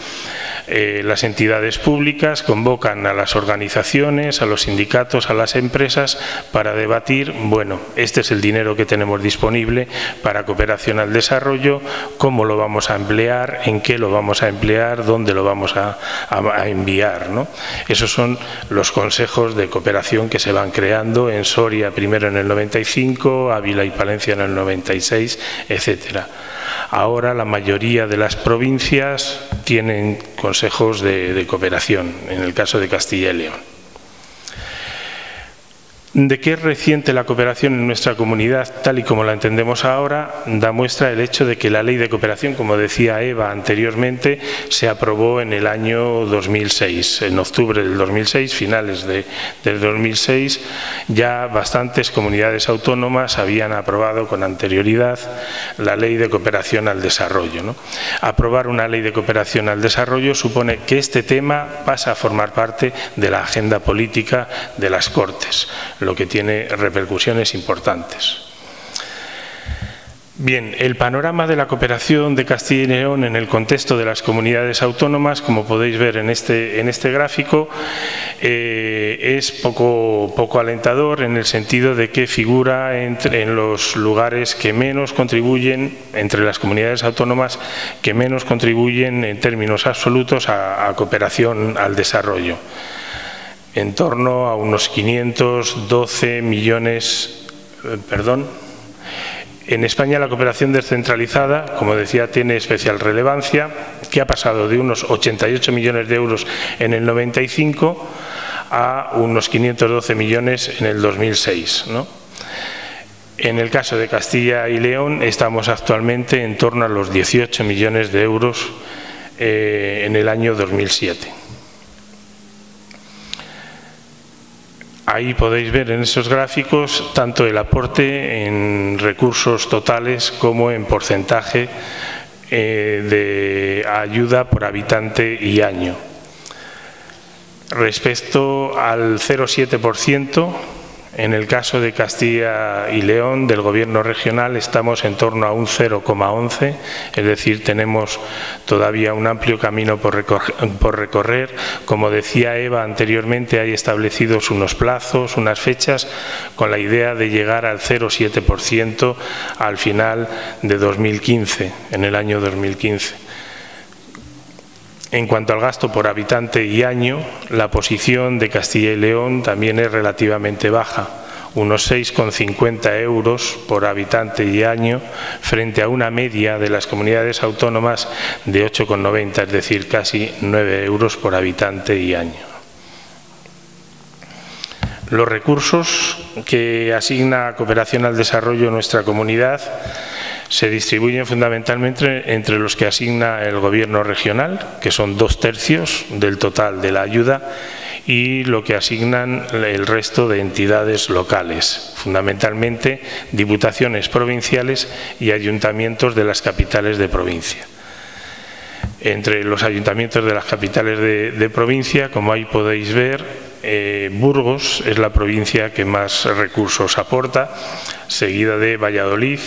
Las entidades públicas convocan a las organizaciones, a los sindicatos, a las empresas para debatir, bueno, este es el dinero que tenemos disponible para cooperación al desarrollo, cómo lo vamos a emplear, en qué lo vamos a emplear, dónde lo vamos a enviar, ¿no? Esos son los consejos de cooperación que se van creando en Soria primero en el 95, Ávila y Palencia en el 96, etcétera. Ahora la mayoría de las provincias tienen consejos de cooperación, en el caso de Castilla y León. De que es reciente la cooperación en nuestra comunidad, tal y como la entendemos ahora, da muestra el hecho de que la Ley de Cooperación, como decía Eva anteriormente, se aprobó en el año 2006. En octubre del 2006, finales del 2006, ya bastantes comunidades autónomas habían aprobado con anterioridad la Ley de Cooperación al Desarrollo, ¿no? Aprobar una Ley de Cooperación al Desarrollo supone que este tema pasa a formar parte de la agenda política de las Cortes, lo que tiene repercusiones importantes. Bien, el panorama de la cooperación de Castilla y León en el contexto de las comunidades autónomas, como podéis ver en este gráfico, es poco alentador en el sentido de que figura en los lugares que menos contribuyen, entre las comunidades autónomas que menos contribuyen en términos absolutos a cooperación al desarrollo. En torno a unos 512 millones, En España la cooperación descentralizada, como decía, tiene especial relevancia, que ha pasado de unos 88 millones de euros en el 95 a unos 512 millones en el 2006, ¿no? En el caso de Castilla y León estamos actualmente en torno a los 18 millones de euros en el año 2007. Ahí podéis ver en esos gráficos tanto el aporte en recursos totales como en porcentaje de ayuda por habitante y año. Respecto al 0,7%, en el caso de Castilla y León, del Gobierno regional, estamos en torno a un 0,11, es decir, tenemos todavía un amplio camino por recorrer. Como decía Eva anteriormente, hay establecidos unos plazos, unas fechas, con la idea de llegar al 0,7% al final de 2015, en el año 2015. En cuanto al gasto por habitante y año, la posición de Castilla y León también es relativamente baja, unos 6,50 euros por habitante y año, frente a una media de las comunidades autónomas de 8,90, es decir, casi 9 euros por habitante y año. Los recursos que asigna a Cooperación al Desarrollo nuestra comunidad se distribuyen fundamentalmente entre los que asigna el Gobierno regional, que son 2/3 del total de la ayuda, y lo que asignan el resto de entidades locales, fundamentalmente diputaciones provinciales y ayuntamientos de las capitales de provincia. entre los ayuntamientos de las capitales de provincia. Como ahí podéis ver, Burgos es la provincia que más recursos aporta, seguida de Valladolid,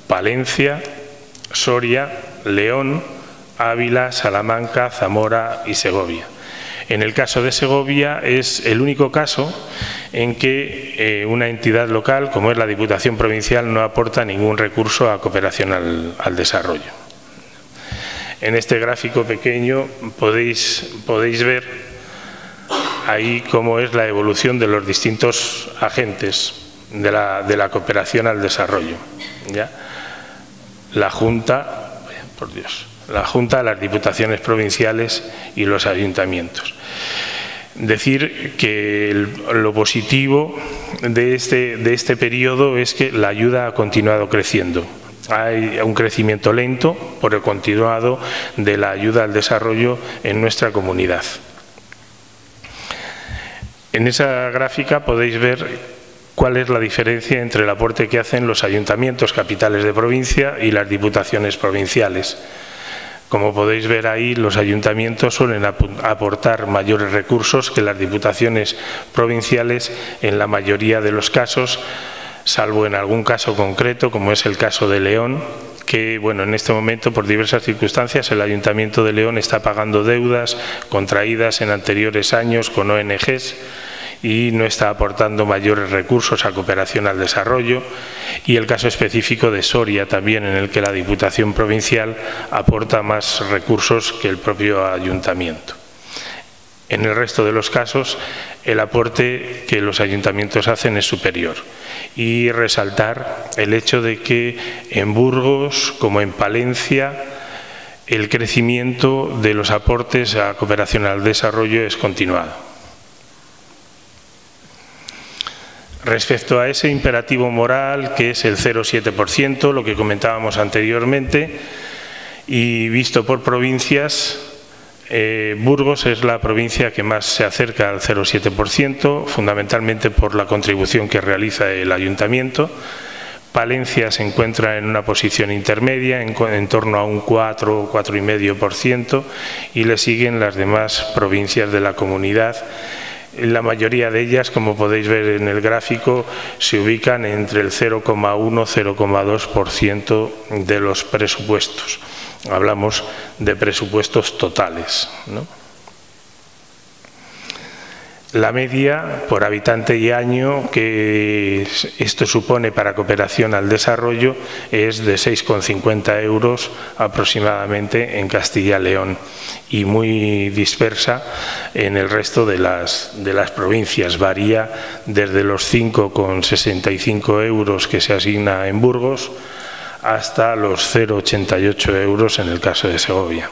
Palencia, Soria, León, Ávila, Salamanca, Zamora y Segovia. En el caso de Segovia es el único caso en que una entidad local, como es la Diputación Provincial, no aporta ningún recurso a cooperación al desarrollo. En este gráfico pequeño podéis ver ahí cómo es la evolución de los distintos agentes de la cooperación al desarrollo, ¿ya? La Junta, por Dios, la Junta, las Diputaciones Provinciales y los ayuntamientos. Decir que lo positivo de este periodo es que la ayuda ha continuado creciendo. Hay un crecimiento lento por el continuado de la ayuda al desarrollo en nuestra comunidad. En esa gráfica podéis ver cuál es la diferencia entre el aporte que hacen los ayuntamientos capitales de provincia y las diputaciones provinciales. Como podéis ver ahí, los ayuntamientos suelen aportar mayores recursos que las diputaciones provinciales en la mayoría de los casos, salvo en algún caso concreto, como es el caso de León, que bueno, en este momento, por diversas circunstancias, el Ayuntamiento de León está pagando deudas contraídas en anteriores años con ONGs y no está aportando mayores recursos a cooperación al desarrollo, y el caso específico de Soria también, en el que la Diputación Provincial aporta más recursos que el propio Ayuntamiento. En el resto de los casos, el aporte que los ayuntamientos hacen es superior. Y resaltar el hecho de que en Burgos, como en Palencia, el crecimiento de los aportes a cooperación al desarrollo es continuado. Respecto a ese imperativo moral, que es el 0,7%, lo que comentábamos anteriormente, y visto por provincias, Burgos es la provincia que más se acerca al 0,7%, fundamentalmente por la contribución que realiza el Ayuntamiento. Palencia se encuentra en una posición intermedia, en torno a un 4 o 4,5%, y le siguen las demás provincias de la comunidad. La mayoría de ellas, como podéis ver en el gráfico, se ubican entre el 0,1-0,2% de los presupuestos. Hablamos de presupuestos totales, ¿no? La media por habitante y año que esto supone para cooperación al desarrollo es de 6,50 € aproximadamente en Castilla y León, y muy dispersa en el resto de las provincias. Varía desde los 5,65 € que se asigna en Burgos hasta los 0,88 € en el caso de Segovia.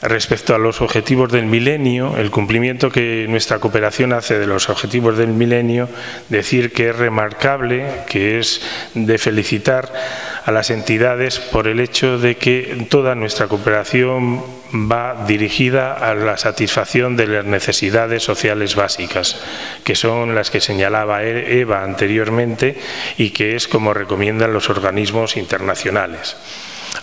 Respecto a los objetivos del milenio, el cumplimiento que nuestra cooperación hace de los objetivos del milenio, decir que es remarcable, que es de felicitar a las entidades por el hecho de que toda nuestra cooperación va dirigida a la satisfacción de las necesidades sociales básicas, que son las que señalaba Eva anteriormente y que es como recomiendan los organismos internacionales.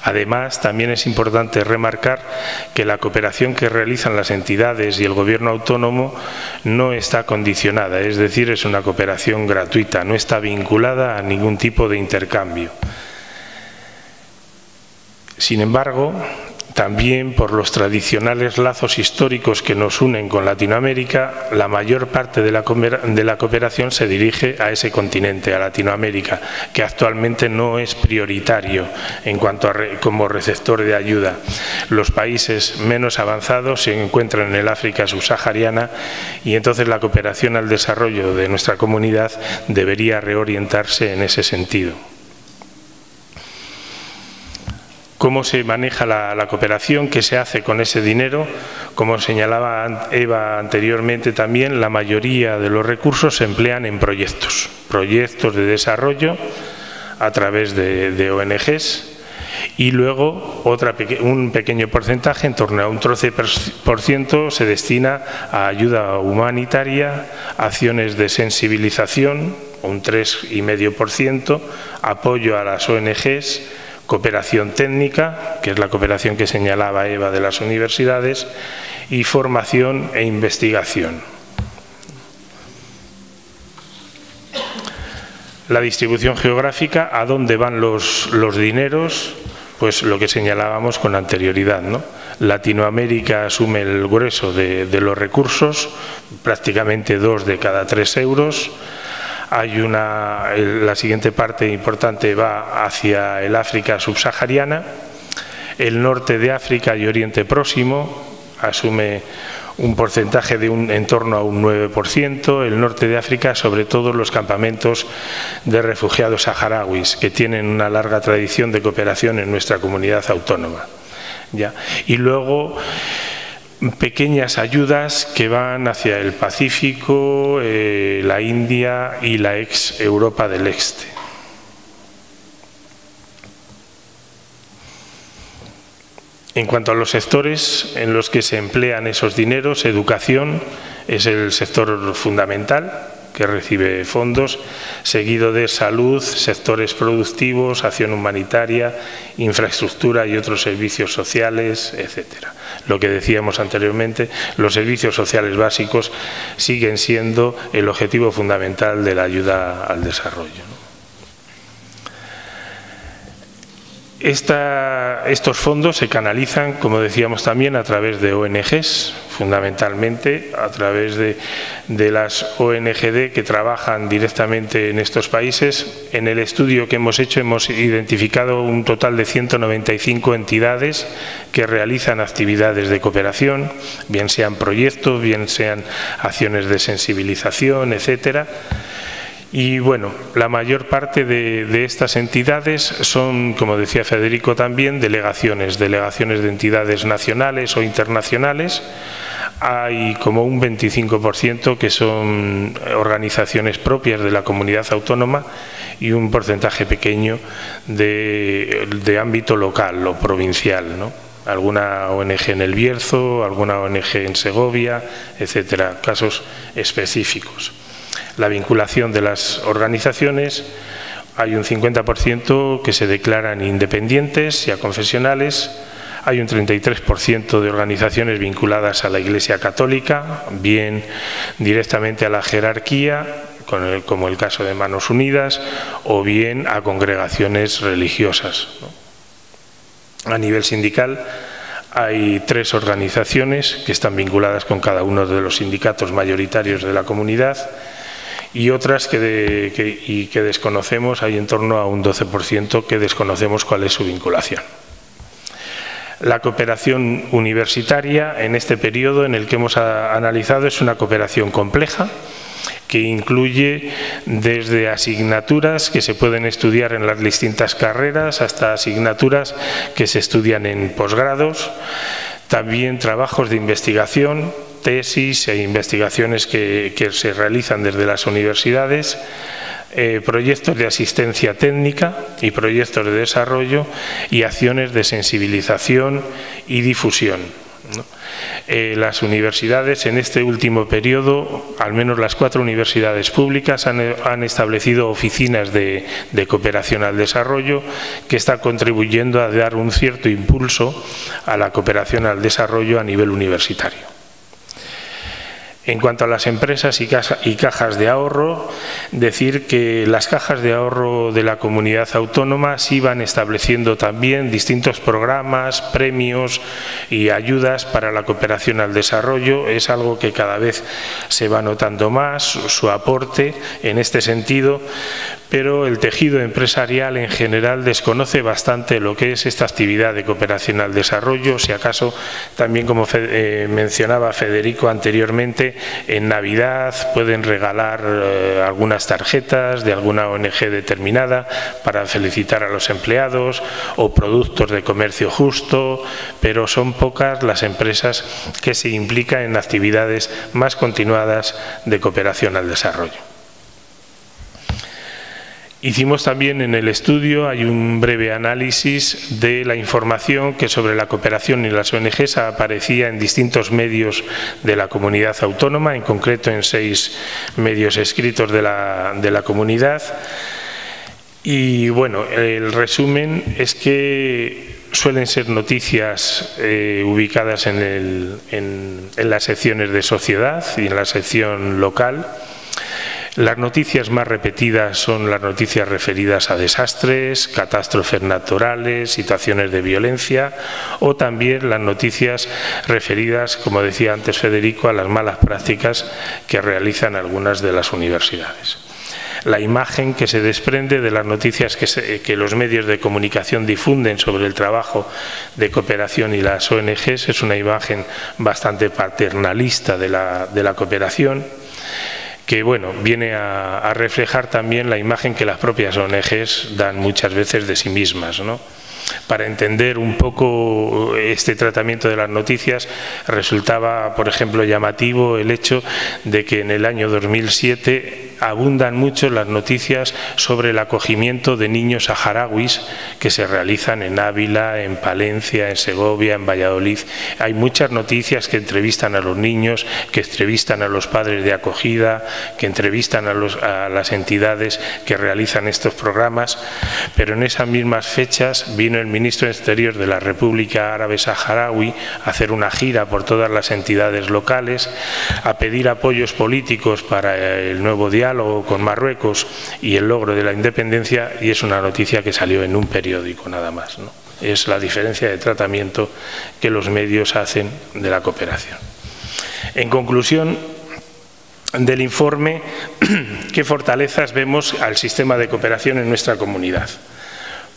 Además, también es importante remarcar que la cooperación que realizan las entidades y el Gobierno autónomo no está condicionada, es decir, es una cooperación gratuita, no está vinculada a ningún tipo de intercambio. Sin embargo, también por los tradicionales lazos históricos que nos unen con Latinoamérica, la mayor parte de la cooperación se dirige a ese continente, a Latinoamérica, que actualmente no es prioritario en cuanto a como receptor de ayuda. Los países menos avanzados se encuentran en el África subsahariana, y entonces la cooperación al desarrollo de nuestra comunidad debería reorientarse en ese sentido. ¿Cómo se maneja la cooperación? ¿Qué se hace con ese dinero? Como señalaba Eva anteriormente también, la mayoría de los recursos se emplean en proyectos de desarrollo a través de ONGs, y luego un pequeño porcentaje, en torno a un 13%, se destina a ayuda humanitaria, acciones de sensibilización, un 3,5%, apoyo a las ONGs, cooperación técnica, que es la cooperación que señalaba Eva de las universidades, y formación e investigación. La distribución geográfica, ¿a dónde van los dineros? Pues lo que señalábamos con anterioridad, ¿no? Latinoamérica asume el grueso de los recursos, prácticamente 2 de cada 3 euros. La siguiente parte importante va hacia el África subsahariana. El norte de África y Oriente Próximo asume un porcentaje de en torno a un 9%, el norte de África, sobre todo los campamentos de refugiados saharauis, que tienen una larga tradición de cooperación en nuestra comunidad autónoma. ¿Ya? Y luego pequeñas ayudas que van hacia el Pacífico, la India y la ex Europa del Este. En cuanto a los sectores en los que se emplean esos dineros, educación es el sector fundamental que recibe fondos, seguido de salud, sectores productivos, acción humanitaria, infraestructura y otros servicios sociales, etcétera. Lo que decíamos anteriormente, los servicios sociales básicos siguen siendo el objetivo fundamental de la ayuda al desarrollo, ¿no? Estos fondos se canalizan, como decíamos también, a través de ONGs, fundamentalmente a través de las ONGD que trabajan directamente en estos países. En el estudio que hemos hecho hemos identificado un total de 195 entidades que realizan actividades de cooperación, bien sean proyectos, bien sean acciones de sensibilización, etcétera. Y bueno, la mayor parte de estas entidades son, como decía Federico también, delegaciones de entidades nacionales o internacionales. Hay como un 25% que son organizaciones propias de la comunidad autónoma y un porcentaje pequeño de ámbito local o provincial, ¿no? Alguna ONG en El Bierzo, alguna ONG en Segovia, etcétera, casos específicos. La vinculación de las organizaciones, hay un 50% que se declaran independientes y aconfesionales, hay un 33% de organizaciones vinculadas a la Iglesia Católica, bien directamente a la jerarquía, como el caso de Manos Unidas, o bien a congregaciones religiosas, ¿no? A nivel sindical, hay 3 organizaciones que están vinculadas con cada uno de los sindicatos mayoritarios de la comunidad, y otras que desconocemos, hay en torno a un 12% que desconocemos cuál es su vinculación. La cooperación universitaria en este periodo en el que hemos analizado es una cooperación compleja que incluye desde asignaturas que se pueden estudiar en las distintas carreras hasta asignaturas que se estudian en posgrados, también trabajos de investigación, tesis e investigaciones que se realizan desde las universidades, proyectos de asistencia técnica y proyectos de desarrollo y acciones de sensibilización y difusión, ¿no? Las universidades en este último periodo, al menos las 4 universidades públicas, han establecido oficinas de cooperación al desarrollo que están contribuyendo a dar un cierto impulso a la cooperación al desarrollo a nivel universitario. En cuanto a las empresas y cajas de ahorro, decir que las cajas de ahorro de la comunidad autónoma sí van estableciendo también distintos programas, premios y ayudas para la cooperación al desarrollo. Es algo que cada vez se va notando más, su aporte en este sentido, pero el tejido empresarial en general desconoce bastante lo que es esta actividad de cooperación al desarrollo. Si acaso también, como mencionaba Federico anteriormente, en Navidad pueden regalar algunas tarjetas de alguna ONG determinada para felicitar a los empleados o productos de comercio justo, pero son pocas las empresas que se implican en actividades más continuadas de cooperación al desarrollo. Hicimos también en el estudio, hay un breve análisis de la información que sobre la cooperación y las ONGs aparecía en distintos medios de la comunidad autónoma, en concreto en 6 medios escritos de la comunidad. Y bueno, el resumen es que suelen ser noticias ubicadas en las secciones de sociedad y en la sección local. Las noticias más repetidas son las noticias referidas a desastres, catástrofes naturales, situaciones de violencia, o también las noticias referidas, como decía antes Federico, a las malas prácticas que realizan algunas de las universidades. La imagen que se desprende de las noticias que los medios de comunicación difunden sobre el trabajo de cooperación y las ONGs es una imagen bastante paternalista de la cooperación, que bueno, viene a reflejar también la imagen que las propias ONGs dan muchas veces de sí mismas, ¿no? Para entender un poco este tratamiento de las noticias, resultaba, por ejemplo, llamativo el hecho de que en el año 2007 abundan mucho las noticias sobre el acogimiento de niños saharauis que se realizan en Ávila, en Palencia, en Segovia, en Valladolid. Hay muchas noticias que entrevistan a los niños, que entrevistan a los padres de acogida, que entrevistan a las entidades que realizan estos programas, pero en esas mismas fechas vino el ministro de Exterior de la República Árabe Saharaui a hacer una gira por todas las entidades locales, a pedir apoyos políticos para el nuevo diálogo con Marruecos y el logro de la independencia, y es una noticia que salió en un periódico nada más, ¿no? Es la diferencia de tratamiento que los medios hacen de la cooperación. En conclusión del informe, ¿qué fortalezas vemos al sistema de cooperación en nuestra comunidad?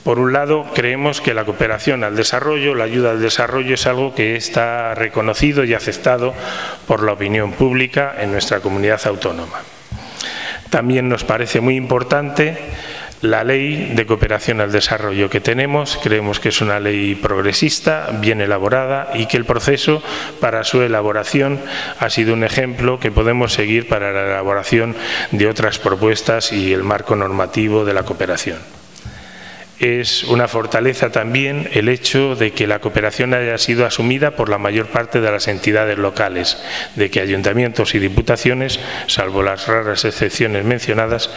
Por un lado, creemos que la cooperación al desarrollo, la ayuda al desarrollo, es algo que está reconocido y aceptado por la opinión pública en nuestra comunidad autónoma. También nos parece muy importante la ley de cooperación al desarrollo que tenemos. Creemos que es una ley progresista, bien elaborada, y que el proceso para su elaboración ha sido un ejemplo que podemos seguir para la elaboración de otras propuestas y el marco normativo de la cooperación. Es una fortaleza también el hecho de que la cooperación haya sido asumida por la mayor parte de las entidades locales, de que ayuntamientos y diputaciones, salvo las raras excepciones mencionadas,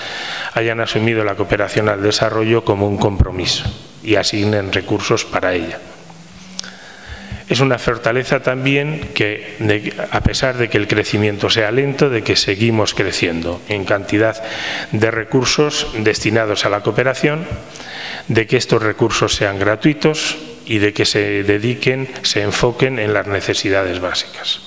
hayan asumido la cooperación al desarrollo como un compromiso y asignen recursos para ella. Es una fortaleza también que, a pesar de que el crecimiento sea lento, de que seguimos creciendo en cantidad de recursos destinados a la cooperación, de que estos recursos sean gratuitos y de que se dediquen, se enfoquen en las necesidades básicas.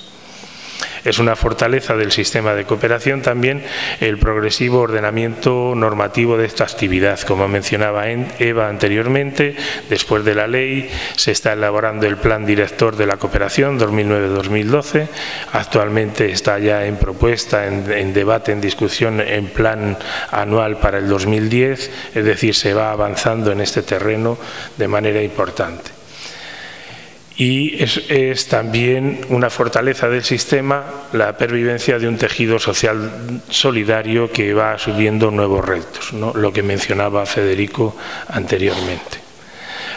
Es una fortaleza del sistema de cooperación también el progresivo ordenamiento normativo de esta actividad. Como mencionaba Eva anteriormente, después de la ley se está elaborando el Plan Director de la Cooperación 2009-2012. Actualmente está ya en propuesta, en debate, en discusión, en plan anual para el 2010. Es decir, se va avanzando en este terreno de manera importante. Y es también una fortaleza del sistema la pervivencia de un tejido social solidario que va asumiendo nuevos retos, ¿no? Lo que mencionaba Federico anteriormente.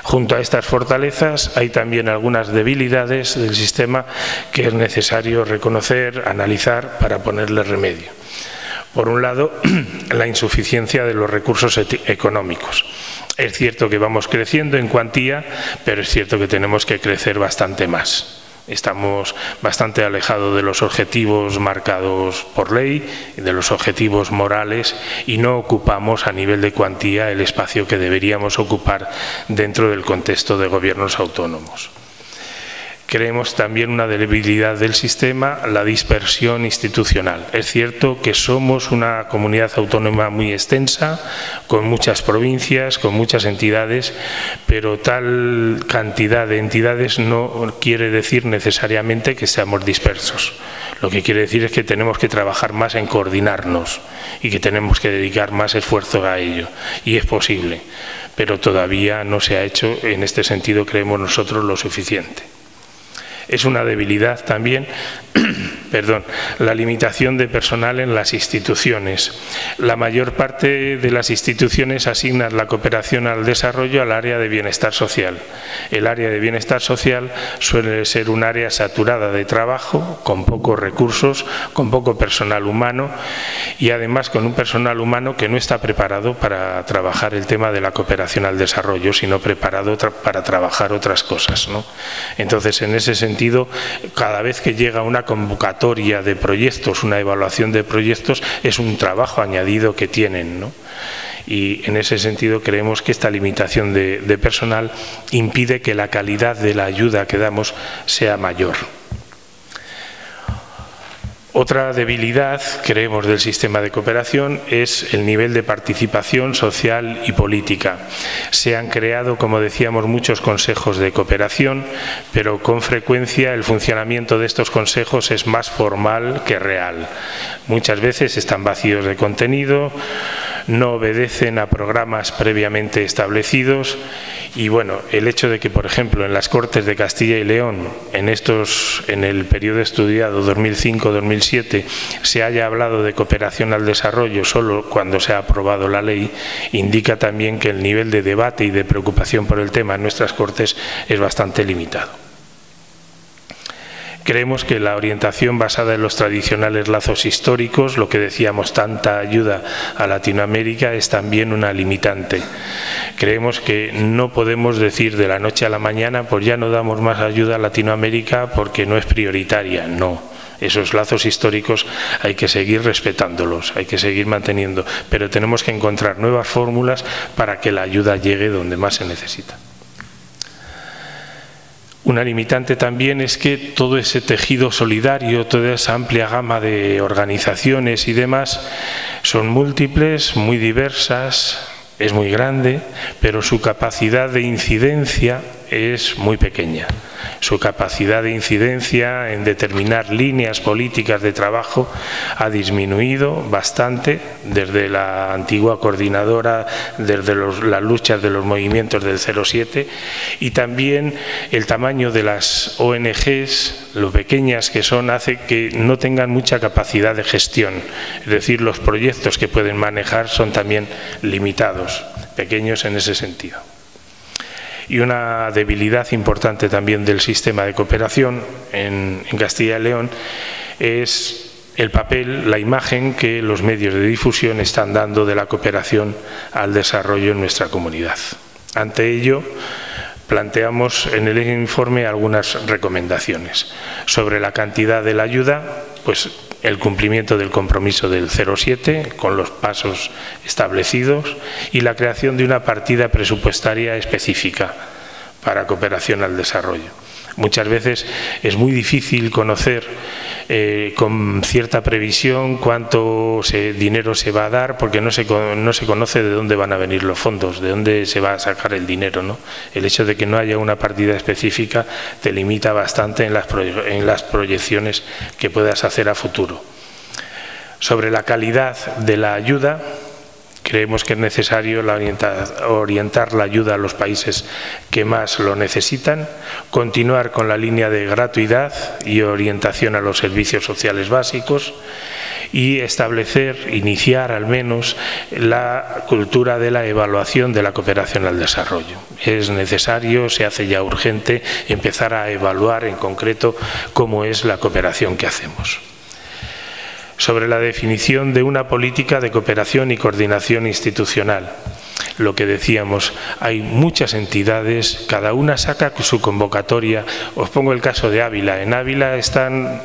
Junto a estas fortalezas hay también algunas debilidades del sistema que es necesario reconocer, analizar para ponerle remedio. Por un lado, la insuficiencia de los recursos económicos. Es cierto que vamos creciendo en cuantía, pero es cierto que tenemos que crecer bastante más. Estamos bastante alejados de los objetivos marcados por ley, de los objetivos morales, y no ocupamos a nivel de cuantía el espacio que deberíamos ocupar dentro del contexto de gobiernos autónomos. Creemos también una debilidad del sistema, la dispersión institucional. Es cierto que somos una comunidad autónoma muy extensa, con muchas provincias, con muchas entidades, pero tal cantidad de entidades no quiere decir necesariamente que seamos dispersos. Lo que quiere decir es que tenemos que trabajar más en coordinarnos y que tenemos que dedicar más esfuerzo a ello. Y es posible, pero todavía no se ha hecho, en este sentido creemos nosotros, lo suficiente. Es una debilidad también la limitación de personal en las instituciones. La mayor parte de las instituciones asignan la cooperación al desarrollo al área de bienestar social. El área de bienestar social suele ser un área saturada de trabajo, con pocos recursos, con poco personal humano y además con un personal humano que no está preparado para trabajar el tema de la cooperación al desarrollo, sino preparado para trabajar otras cosas, ¿no? Entonces, en ese sentido, cada vez que llega una convocatoria de proyectos, una evaluación de proyectos, es un trabajo añadido que tienen, ¿no? Y en ese sentido creemos que esta limitación de personal impide que la calidad de la ayuda que damos sea mayor. Otra debilidad, creemos, del sistema de cooperación es el nivel de participación social y política. Se han creado, como decíamos, muchos consejos de cooperación, pero con frecuencia el funcionamiento de estos consejos es más formal que real. Muchas veces están vacíos de contenido, no obedecen a programas previamente establecidos y, bueno, el hecho de que, por ejemplo, en las Cortes de Castilla y León, en el periodo estudiado 2005-2007, se haya hablado de cooperación al desarrollo solo cuando se ha aprobado la ley, indica también que el nivel de debate y de preocupación por el tema en nuestras Cortes es bastante limitado. Creemos que la orientación basada en los tradicionales lazos históricos, lo que decíamos, tanta ayuda a Latinoamérica, es también una limitante. Creemos que no podemos decir de la noche a la mañana, pues ya no damos más ayuda a Latinoamérica porque no es prioritaria. No, esos lazos históricos hay que seguir respetándolos, hay que seguir manteniendo, pero tenemos que encontrar nuevas fórmulas para que la ayuda llegue donde más se necesita. Una limitante también es que todo ese tejido solidario, toda esa amplia gama de organizaciones y demás son múltiples, muy diversas, es muy grande, pero su capacidad de incidencia es muy pequeña. Su capacidad de incidencia en determinar líneas políticas de trabajo ha disminuido bastante desde la antigua coordinadora, desde las luchas de los movimientos del 07, y también el tamaño de las ONGs, lo pequeñas que son, hace que no tengan mucha capacidad de gestión. Es decir, los proyectos que pueden manejar son también limitados, pequeños en ese sentido. Y una debilidad importante también del sistema de cooperación en Castilla y León es el papel, la imagen que los medios de difusión están dando de la cooperación al desarrollo en nuestra comunidad. Ante ello, planteamos en el informe algunas recomendaciones. Sobre la cantidad de la ayuda, pues el cumplimiento del compromiso del 07 con los pasos establecidos y la creación de una partida presupuestaria específica para cooperación al desarrollo. Muchas veces es muy difícil conocer con cierta previsión cuánto dinero se va a dar, porque no se conoce de dónde van a venir los fondos, de dónde se va a sacar el dinero, ¿no? El hecho de que no haya una partida específica te limita bastante en las proyecciones que puedas hacer a futuro. Sobre la calidad de la ayuda, creemos que es necesario orientar la ayuda a los países que más lo necesitan, continuar con la línea de gratuidad y orientación a los servicios sociales básicos y iniciar al menos la cultura de la evaluación de la cooperación al desarrollo. Es necesario, se hace ya urgente, empezar a evaluar en concreto cómo es la cooperación que hacemos. Sobre la definición de una política de cooperación y coordinación institucional. Lo que decíamos, hay muchas entidades, cada una saca su convocatoria. Os pongo el caso de Ávila. En Ávila están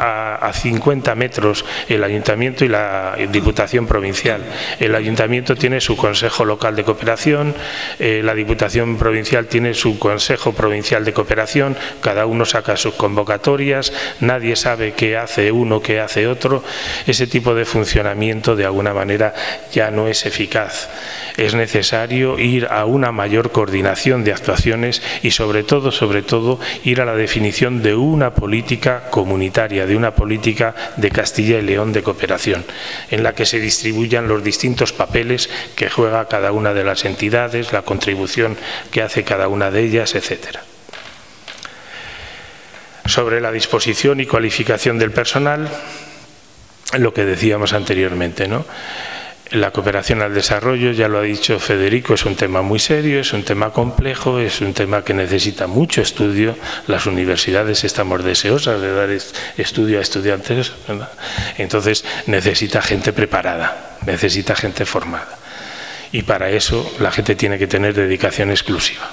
a 50 metros el Ayuntamiento y la Diputación Provincial. El Ayuntamiento tiene su Consejo Local de Cooperación, la Diputación Provincial tiene su Consejo Provincial de Cooperación, cada uno saca sus convocatorias, nadie sabe qué hace uno, qué hace otro. Ese tipo de funcionamiento de alguna manera ya no es eficaz. Es necesario ir a una mayor coordinación de actuaciones y sobre todo ir a la definición de una política comunitaria, de una política de Castilla y León de cooperación, en la que se distribuyan los distintos papeles que juega cada una de las entidades, la contribución que hace cada una de ellas, etcétera. Sobre la disposición y cualificación del personal, lo que decíamos anteriormente, ¿no? La cooperación al desarrollo, ya lo ha dicho Federico, es un tema muy serio, es un tema complejo, es un tema que necesita mucho estudio. Las universidades estamos deseosas de dar estudio a estudiantes, ¿verdad? Entonces necesita gente preparada, necesita gente formada. Y para eso la gente tiene que tener dedicación exclusiva.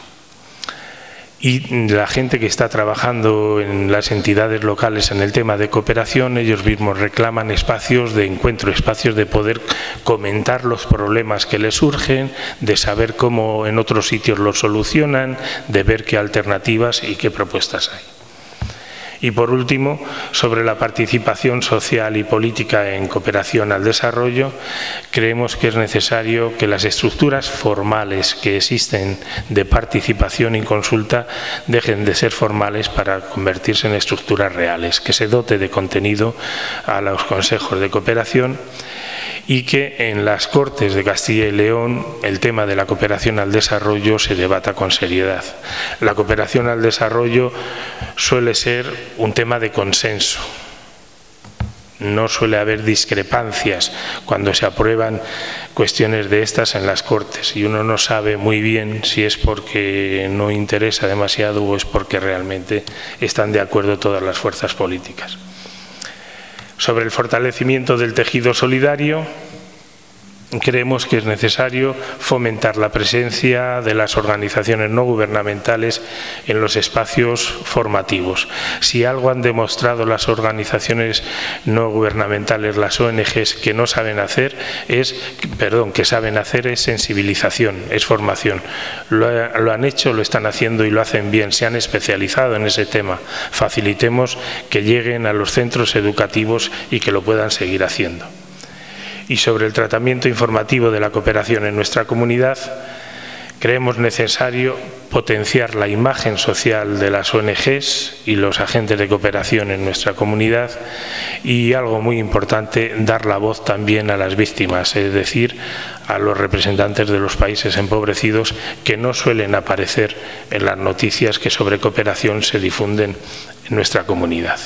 Y la gente que está trabajando en las entidades locales en el tema de cooperación, ellos mismos reclaman espacios de encuentro, espacios de poder comentar los problemas que les surgen, de saber cómo en otros sitios los solucionan, de ver qué alternativas y qué propuestas hay. Y por último, sobre la participación social y política en cooperación al desarrollo, creemos que es necesario que las estructuras formales que existen de participación y consulta dejen de ser formales para convertirse en estructuras reales, que se dote de contenido a los consejos de cooperación y que en las Cortes de Castilla y León el tema de la cooperación al desarrollo se debata con seriedad. La cooperación al desarrollo suele ser un tema de consenso. No suele haber discrepancias cuando se aprueban cuestiones de estas en las Cortes y uno no sabe muy bien si es porque no interesa demasiado o es porque realmente están de acuerdo todas las fuerzas políticas. Sobre el fortalecimiento del tejido solidario, creemos que es necesario fomentar la presencia de las organizaciones no gubernamentales en los espacios formativos. Si algo han demostrado las organizaciones no gubernamentales, las ONGs, que no saben hacer que saben hacer es sensibilización, es formación. Lo han hecho, lo están haciendo y lo hacen bien, se han especializado en ese tema. Facilitemos que lleguen a los centros educativos y que lo puedan seguir haciendo. Y sobre el tratamiento informativo de la cooperación en nuestra comunidad, creemos necesario potenciar la imagen social de las ONGs y los agentes de cooperación en nuestra comunidad y, algo muy importante, dar la voz también a las víctimas, es decir, a los representantes de los países empobrecidos que no suelen aparecer en las noticias que sobre cooperación se difunden en nuestra comunidad.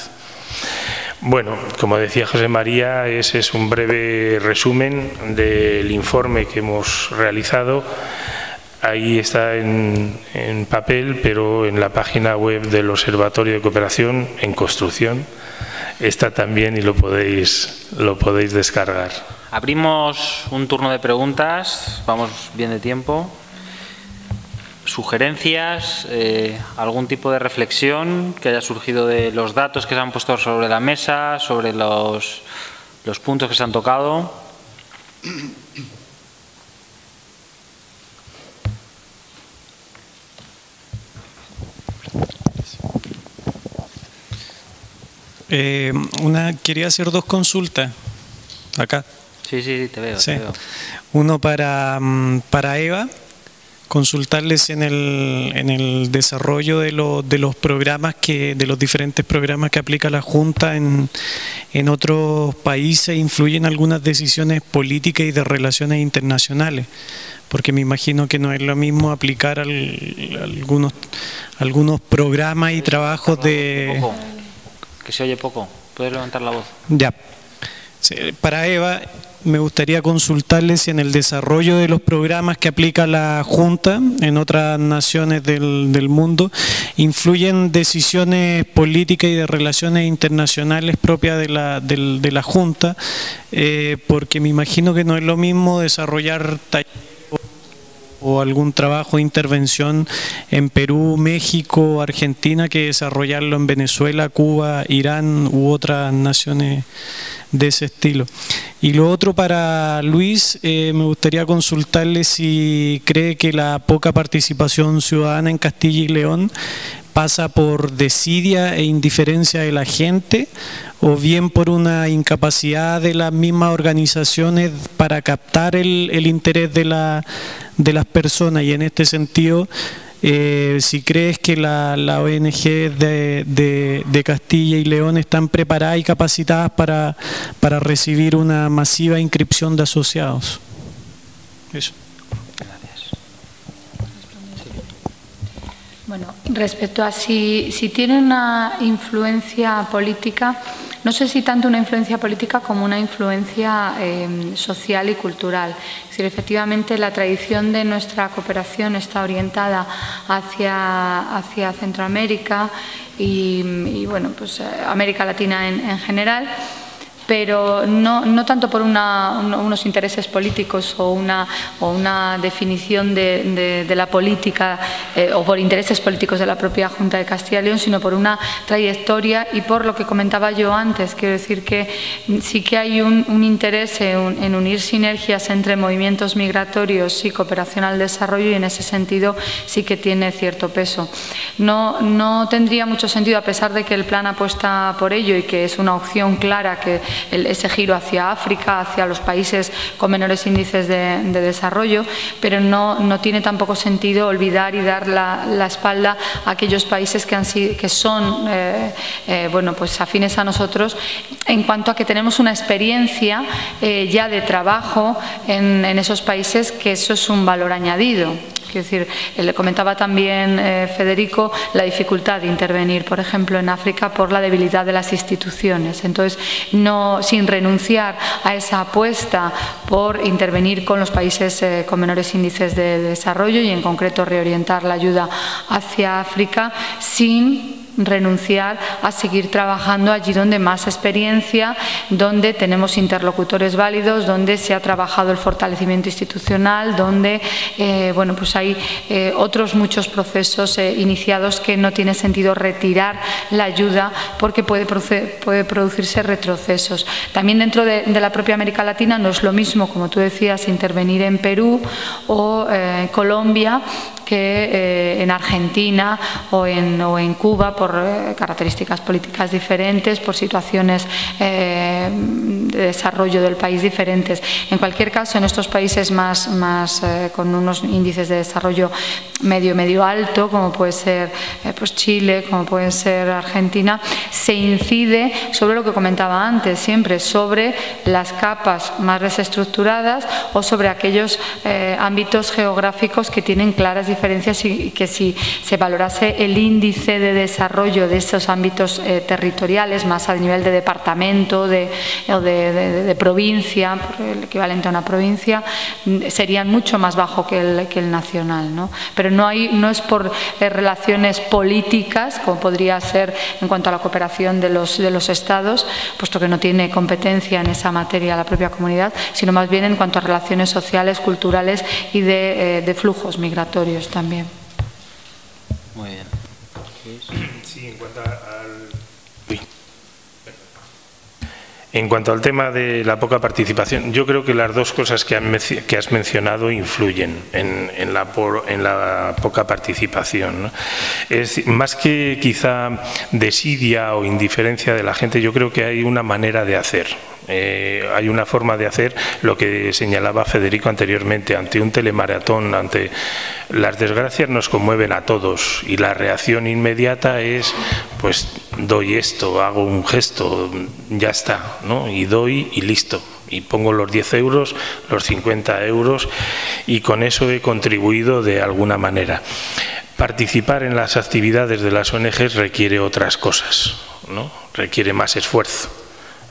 Bueno, como decía José María, ese es un breve resumen del informe que hemos realizado. Ahí está en papel, pero en la página web del Observatorio de Cooperación, en construcción, está también y lo podéis descargar. Abrimos un turno de preguntas, vamos bien de tiempo. Sugerencias, algún tipo de reflexión que haya surgido de los datos que se han puesto sobre la mesa, sobre los puntos que se han tocado. Quería hacer dos consultas. Acá. Sí, te veo. Sí. Te veo. Uno para Eva. Consultarles en el desarrollo de los programas de los diferentes programas que aplica la Junta en otros países, influyen algunas decisiones políticas y de relaciones internacionales, porque me imagino que no es lo mismo aplicar algunos programas y trabajos de... Que se oye poco, ¿puedes levantar la voz? Ya. Sí, para Eva, me gustaría consultarles si en el desarrollo de los programas que aplica la Junta en otras naciones del mundo influyen decisiones políticas y de relaciones internacionales propias de la Junta, porque me imagino que no es lo mismo desarrollar talleres o algún trabajo de intervención en Perú, México, Argentina, que desarrollarlo en Venezuela, Cuba, Irán u otras naciones de ese estilo. Y lo otro para Luis, me gustaría consultarle si cree que la poca participación ciudadana en Castilla y León pasa por desidia e indiferencia de la gente o bien por una incapacidad de las mismas organizaciones para captar el interés de las personas. Y en este sentido, si crees que la ONG de Castilla y León están preparadas y capacitadas para recibir una masiva inscripción de asociados. Eso. Bueno, respecto a si tiene una influencia política, no sé si tanto una influencia política como una influencia social y cultural. Es decir, efectivamente, la tradición de nuestra cooperación está orientada hacia Centroamérica y bueno, pues América Latina en general, pero no tanto por unos intereses políticos o una definición de la política o por intereses políticos de la propia Junta de Castilla y León, sino por una trayectoria y por lo que comentaba yo antes. Quiero decir que sí que hay un interés en unir sinergias entre movimientos migratorios y cooperación al desarrollo, y en ese sentido sí que tiene cierto peso. No tendría mucho sentido, a pesar de que el plan apuesta por ello y que es una opción clara, que ese giro hacia África, hacia los países con menores índices de desarrollo, pero no tiene tampoco sentido olvidar y dar la espalda a aquellos países que son bueno, pues afines a nosotros, en cuanto a que tenemos una experiencia ya de trabajo en esos países, que eso es un valor añadido. Es decir, le comentaba también Federico la dificultad de intervenir, por ejemplo, en África por la debilidad de las instituciones. Entonces, sin renunciar a esa apuesta por intervenir con los países con menores índices de desarrollo y, en concreto, reorientar la ayuda hacia África, sin renunciar a seguir trabajando allí donde más experiencia, donde tenemos interlocutores válidos, donde se ha trabajado el fortalecimiento institucional, donde bueno, pues hay otros muchos procesos iniciados que no tiene sentido retirar la ayuda porque puede producirse retrocesos. También dentro de la propia América Latina no es lo mismo, como tú decías, intervenir en Perú o en Colombia que en Argentina o en Cuba, por características políticas diferentes, por situaciones de desarrollo del país diferentes. En cualquier caso, en estos países con unos índices de desarrollo medio alto, como puede ser pues Chile, como puede ser Argentina, se incide sobre lo que comentaba antes, siempre sobre las capas más desestructuradas o sobre aquellos ámbitos geográficos que tienen claras diferencias, y que si se valorase el índice de desarrollo de esos ámbitos territoriales, más a nivel de departamento o de provincia, el equivalente a una provincia, serían mucho más bajo que el nacional, ¿no? Pero no es por relaciones políticas, como podría ser en cuanto a la cooperación de los estados, puesto que no tiene competencia en esa materia la propia comunidad, sino más bien en cuanto a relaciones sociales, culturales y de flujos migratorios también. Muy bien. Sí, en cuanto al tema de la poca participación, yo creo que las dos cosas que has mencionado influyen en la poca participación, ¿no? Es más que quizá desidia o indiferencia de la gente, yo creo que hay una manera de hacer. Hay una forma de hacer lo que señalaba Federico anteriormente. Ante un telemaratón, ante las desgracias, nos conmueven a todos, y la reacción inmediata es, pues doy esto, hago un gesto, ya está, ¿no? Y doy y listo, y pongo los 10 euros, los 50 euros, y con eso he contribuido de alguna manera. Participar en las actividades de las ONGs requiere otras cosas, ¿no? Requiere más esfuerzo,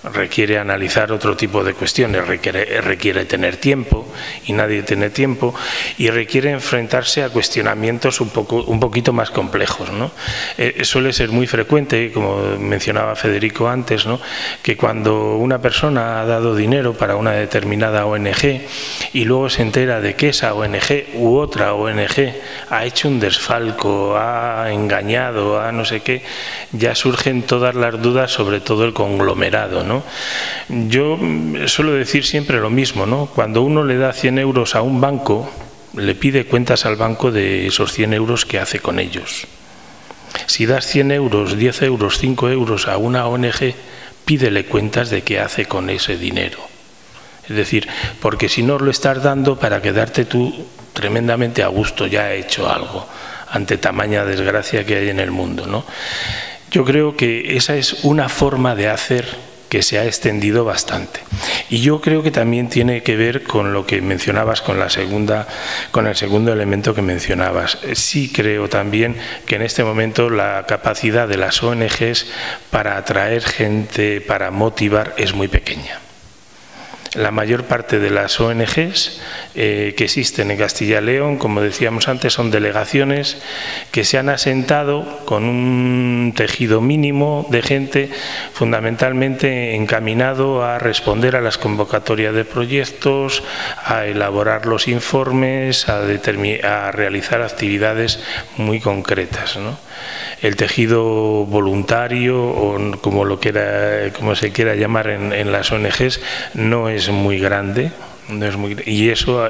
requiere analizar otro tipo de cuestiones, requiere tener tiempo, y nadie tiene tiempo, y requiere enfrentarse a cuestionamientos un poquito más complejos, ¿no? Suele ser muy frecuente, como mencionaba Federico antes, ¿no?, que cuando una persona ha dado dinero para una determinada ONG y luego se entera de que esa ONG u otra ONG ha hecho un desfalco, ha engañado, ha no sé qué, ya surgen todas las dudas sobre todo el conglomerado, ¿no? Yo suelo decir siempre lo mismo, ¿no? Cuando uno le da 100 euros a un banco, le pide cuentas al banco de esos 100 euros que hace con ellos. Si das 100 euros, 10 euros, 5 euros a una ONG, pídele cuentas de qué hace con ese dinero. Es decir, porque si no lo estás dando para quedarte tú tremendamente a gusto, ya he hecho algo ante tamaña desgracia que hay en el mundo, ¿no? Yo creo que esa es una forma de hacer que se ha extendido bastante. Y yo creo que también tiene que ver con lo que mencionabas, con el segundo elemento que mencionabas. Sí creo también que en este momento la capacidad de las ONGs para atraer gente, para motivar, es muy pequeña. La mayor parte de las ONGs que existen en Castilla y León, como decíamos antes, son delegaciones que se han asentado con un tejido mínimo de gente fundamentalmente encaminado a responder a las convocatorias de proyectos, a elaborar los informes, a realizar actividades muy concretas, ¿no? El tejido voluntario, o como se quiera llamar en las ONGs, no es muy grande. Y eso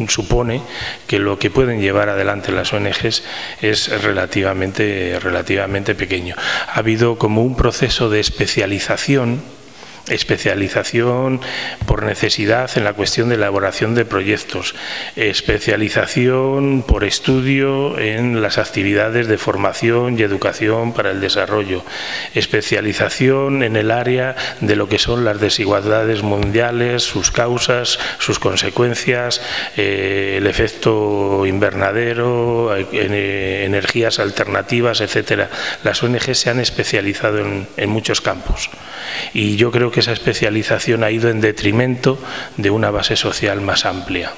supone que lo que pueden llevar adelante las ONGs es relativamente pequeño. Ha habido como un proceso de especialización por necesidad en la cuestión de elaboración de proyectos, especialización por estudio en las actividades de formación y educación para el desarrollo, especialización en el área de lo que son las desigualdades mundiales, sus causas, sus consecuencias, el efecto invernadero, energías alternativas, etcétera. Las ONG se han especializado en muchos campos y yo creo que esa especialización ha ido en detrimento de una base social más amplia.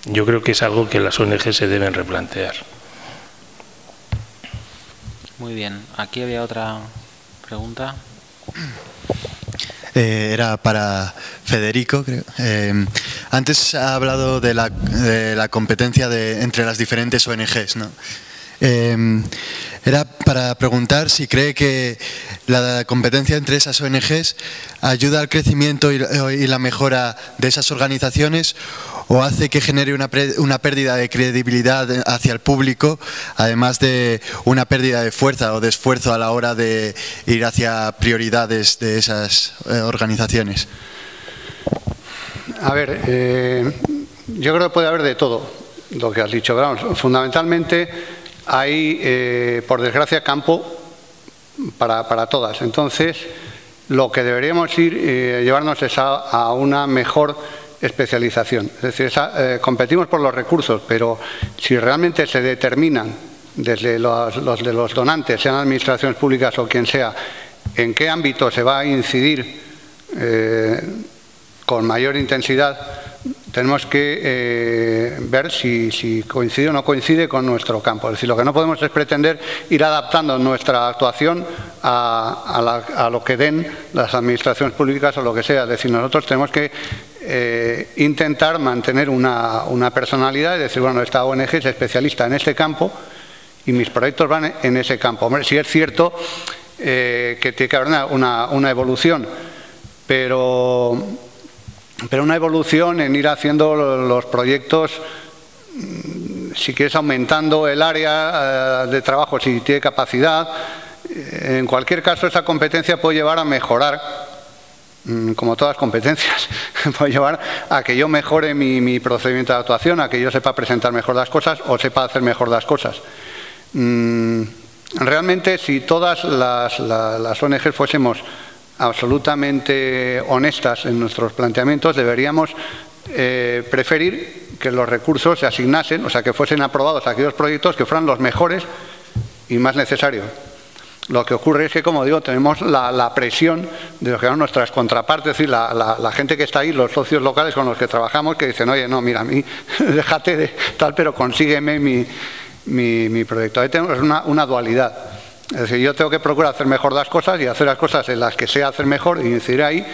Yo creo que es algo que las ONG se deben replantear. Muy bien. Aquí había otra pregunta. Era para Federico, creo. Antes ha hablado de la competencia entre las diferentes ONGs, ¿no? Era para preguntar si cree que la competencia entre esas ONGs ayuda al crecimiento y la mejora de esas organizaciones, o hace que genere una pérdida de credibilidad hacia el público, además de una pérdida de fuerza o de esfuerzo a la hora de ir hacia prioridades de esas organizaciones. A ver, yo creo que puede haber de todo lo que has dicho. Vamos, fundamentalmente hay, por desgracia, campo para todas. Entonces, lo que deberíamos llevarnos es a una mejor especialización. Es decir, competimos por los recursos, pero si realmente se determinan desde los de los donantes, sean administraciones públicas o quien sea, en qué ámbito se va a incidir con mayor intensidad, tenemos que ver si coincide o no coincide con nuestro campo. Es decir, lo que no podemos es pretender ir adaptando nuestra actuación a lo que den las administraciones públicas o lo que sea. Es decir, nosotros tenemos que intentar mantener una personalidad y decir, bueno, esta ONG es especialista en este campo y mis proyectos van en ese campo. Hombre, sí es cierto que tiene que haber una evolución, pero una evolución en ir haciendo los proyectos, si quieres, aumentando el área de trabajo, si tiene capacidad. En cualquier caso, esa competencia puede llevar a mejorar, como todas las competencias, puede llevar a que yo mejore mi procedimiento de actuación, a que yo sepa presentar mejor las cosas o sepa hacer mejor las cosas. Realmente, si todas las ONG fuésemos absolutamente honestas en nuestros planteamientos, deberíamos preferir que los recursos se asignasen, o sea, que fuesen aprobados aquellos proyectos que fueran los mejores y más necesarios. Lo que ocurre es que, como digo, tenemos la presión de lo que son nuestras contrapartes, es decir, la gente que está ahí, los socios locales con los que trabajamos, que dicen, oye, no, mira, a mí déjate de tal, pero consígueme mi proyecto. Ahí tenemos una dualidad. Es decir, yo tengo que procurar hacer mejor las cosas y hacer las cosas en las que sé hacer mejor y incidir ahí,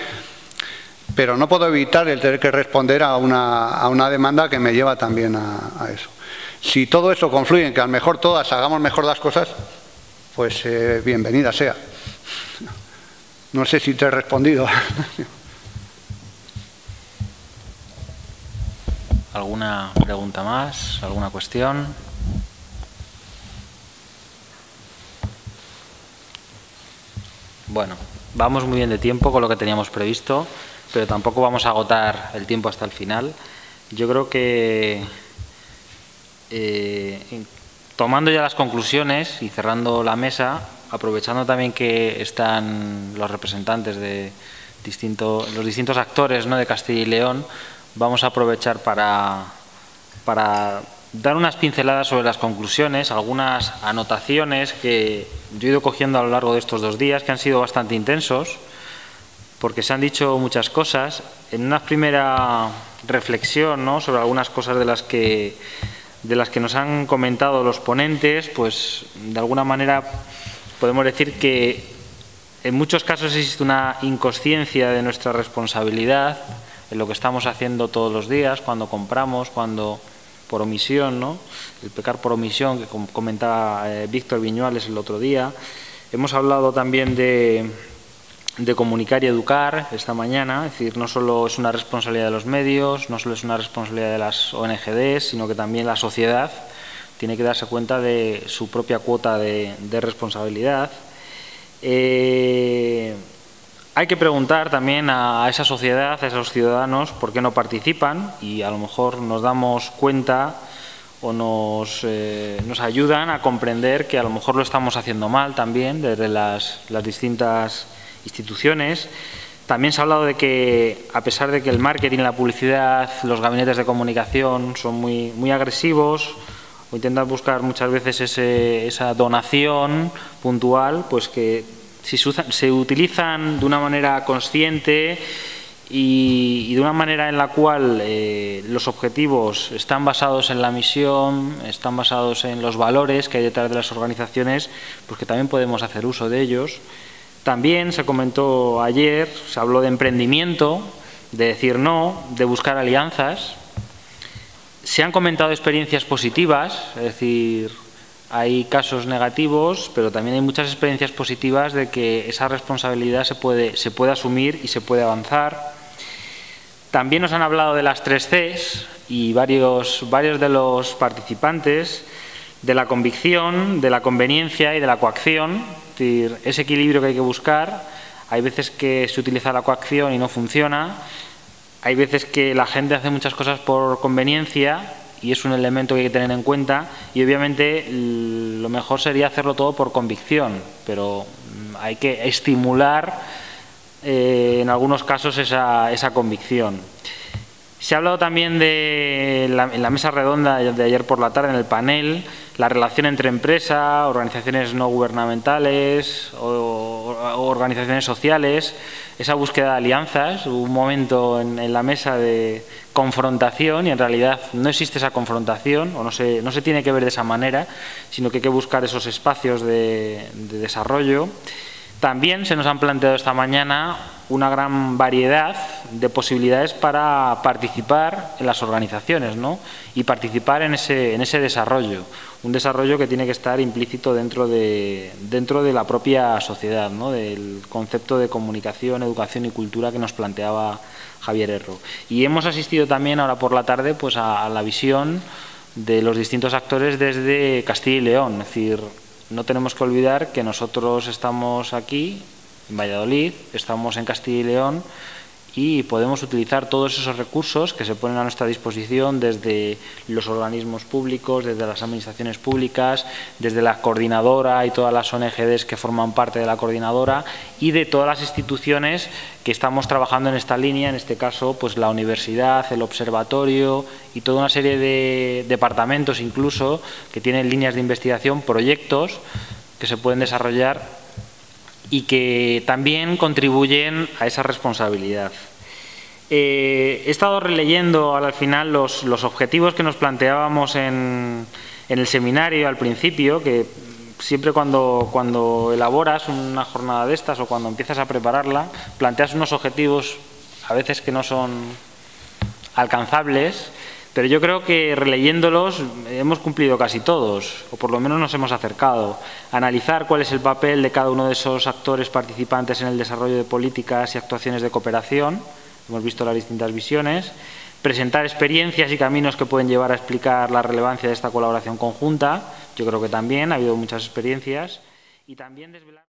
pero no puedo evitar el tener que responder a una demanda que me lleva también a eso. Si todo eso confluye en que a lo mejor todas hagamos mejor las cosas, pues bienvenida sea. No sé si te he respondido. ¿Alguna pregunta más? ¿Alguna cuestión? Bueno, vamos muy bien de tiempo con lo que teníamos previsto, pero tampoco vamos a agotar el tiempo hasta el final. Yo creo que tomando ya las conclusiones y cerrando la mesa, aprovechando también que están los representantes de los distintos actores, ¿no?, de Castilla y León, vamos a aprovechar para dar unas pinceladas sobre las conclusiones, algunas anotaciones que yo he ido cogiendo a lo largo de estos 2 días, que han sido bastante intensos, porque se han dicho muchas cosas. En una primera reflexión, ¿no?, sobre algunas cosas de las que nos han comentado los ponentes, pues de alguna manera podemos decir que en muchos casos existe una inconsciencia de nuestra responsabilidad en lo que estamos haciendo todos los días, cuando compramos, cuando por omisión, ¿no?, el pecar por omisión, que comentaba Víctor Viñuales el otro día. Hemos hablado también de comunicar y educar esta mañana, es decir, no solo es una responsabilidad de los medios, no solo es una responsabilidad de las ONGs, sino que también la sociedad tiene que darse cuenta de su propia cuota de responsabilidad. Hay que preguntar también a esa sociedad, a esos ciudadanos, por qué no participan, y a lo mejor nos damos cuenta o nos ayudan a comprender que a lo mejor lo estamos haciendo mal también desde las distintas instituciones. También se ha hablado de que, a pesar de que el marketing, la publicidad, los gabinetes de comunicación son muy agresivos, o intentan buscar muchas veces esa donación puntual, pues que si se utilizan de una manera consciente y de una manera en la cual los objetivos están basados en la misión, están basados en los valores que hay detrás de las organizaciones, pues que también podemos hacer uso de ellos. También se comentó ayer, se habló de emprendimiento, de decir no, de buscar alianzas. Se han comentado experiencias positivas, es decir, hay casos negativos, pero también hay muchas experiencias positivas de que esa responsabilidad se puede asumir y se puede avanzar. También nos han hablado de las 3 Cs y varios de los participantes, de la convicción, de la conveniencia y de la coacción, es decir, ese equilibrio que hay que buscar. Hay veces que se utiliza la coacción y no funciona. Hay veces que la gente hace muchas cosas por conveniencia y es un elemento que hay que tener en cuenta, y obviamente lo mejor sería hacerlo todo por convicción, pero hay que estimular en algunos casos esa convicción. Se ha hablado también en la mesa redonda de ayer por la tarde, en el panel, la relación entre empresa, organizaciones no gubernamentales o organizaciones sociales, esa búsqueda de alianzas. Hubo un momento en la mesa de confrontación y en realidad no existe esa confrontación, o no se tiene que ver de esa manera, sino que hay que buscar esos espacios de desarrollo. También se nos han planteado esta mañana una gran variedad de posibilidades para participar en las organizaciones, ¿no?, y participar en ese desarrollo, un desarrollo que tiene que estar implícito dentro de la propia sociedad, ¿no?, del concepto de comunicación, educación y cultura que nos planteaba Javier Erro. Y hemos asistido también ahora por la tarde pues a la visión de los distintos actores desde Castilla y León, es decir, no tenemos que olvidar que nosotros estamos aquí, en Valladolid, estamos en Castilla y León y podemos utilizar todos esos recursos que se ponen a nuestra disposición desde los organismos públicos, desde las administraciones públicas, desde la coordinadora y todas las ONGs que forman parte de la coordinadora y de todas las instituciones que estamos trabajando en esta línea, en este caso pues la universidad, el observatorio y toda una serie de departamentos incluso que tienen líneas de investigación, proyectos que se pueden desarrollar y que también contribuyen a esa responsabilidad. He estado releyendo al final los objetivos que nos planteábamos en el seminario al principio, que siempre cuando elaboras una jornada de estas o cuando empiezas a prepararla, planteas unos objetivos a veces que no son alcanzables, pero yo creo que releyéndolos hemos cumplido casi todos, o por lo menos nos hemos acercado. Analizar cuál es el papel de cada uno de esos actores participantes en el desarrollo de políticas y actuaciones de cooperación, hemos visto las distintas visiones. Presentar experiencias y caminos que pueden llevar a explicar la relevancia de esta colaboración conjunta, yo creo que también ha habido muchas experiencias. Y también desvelar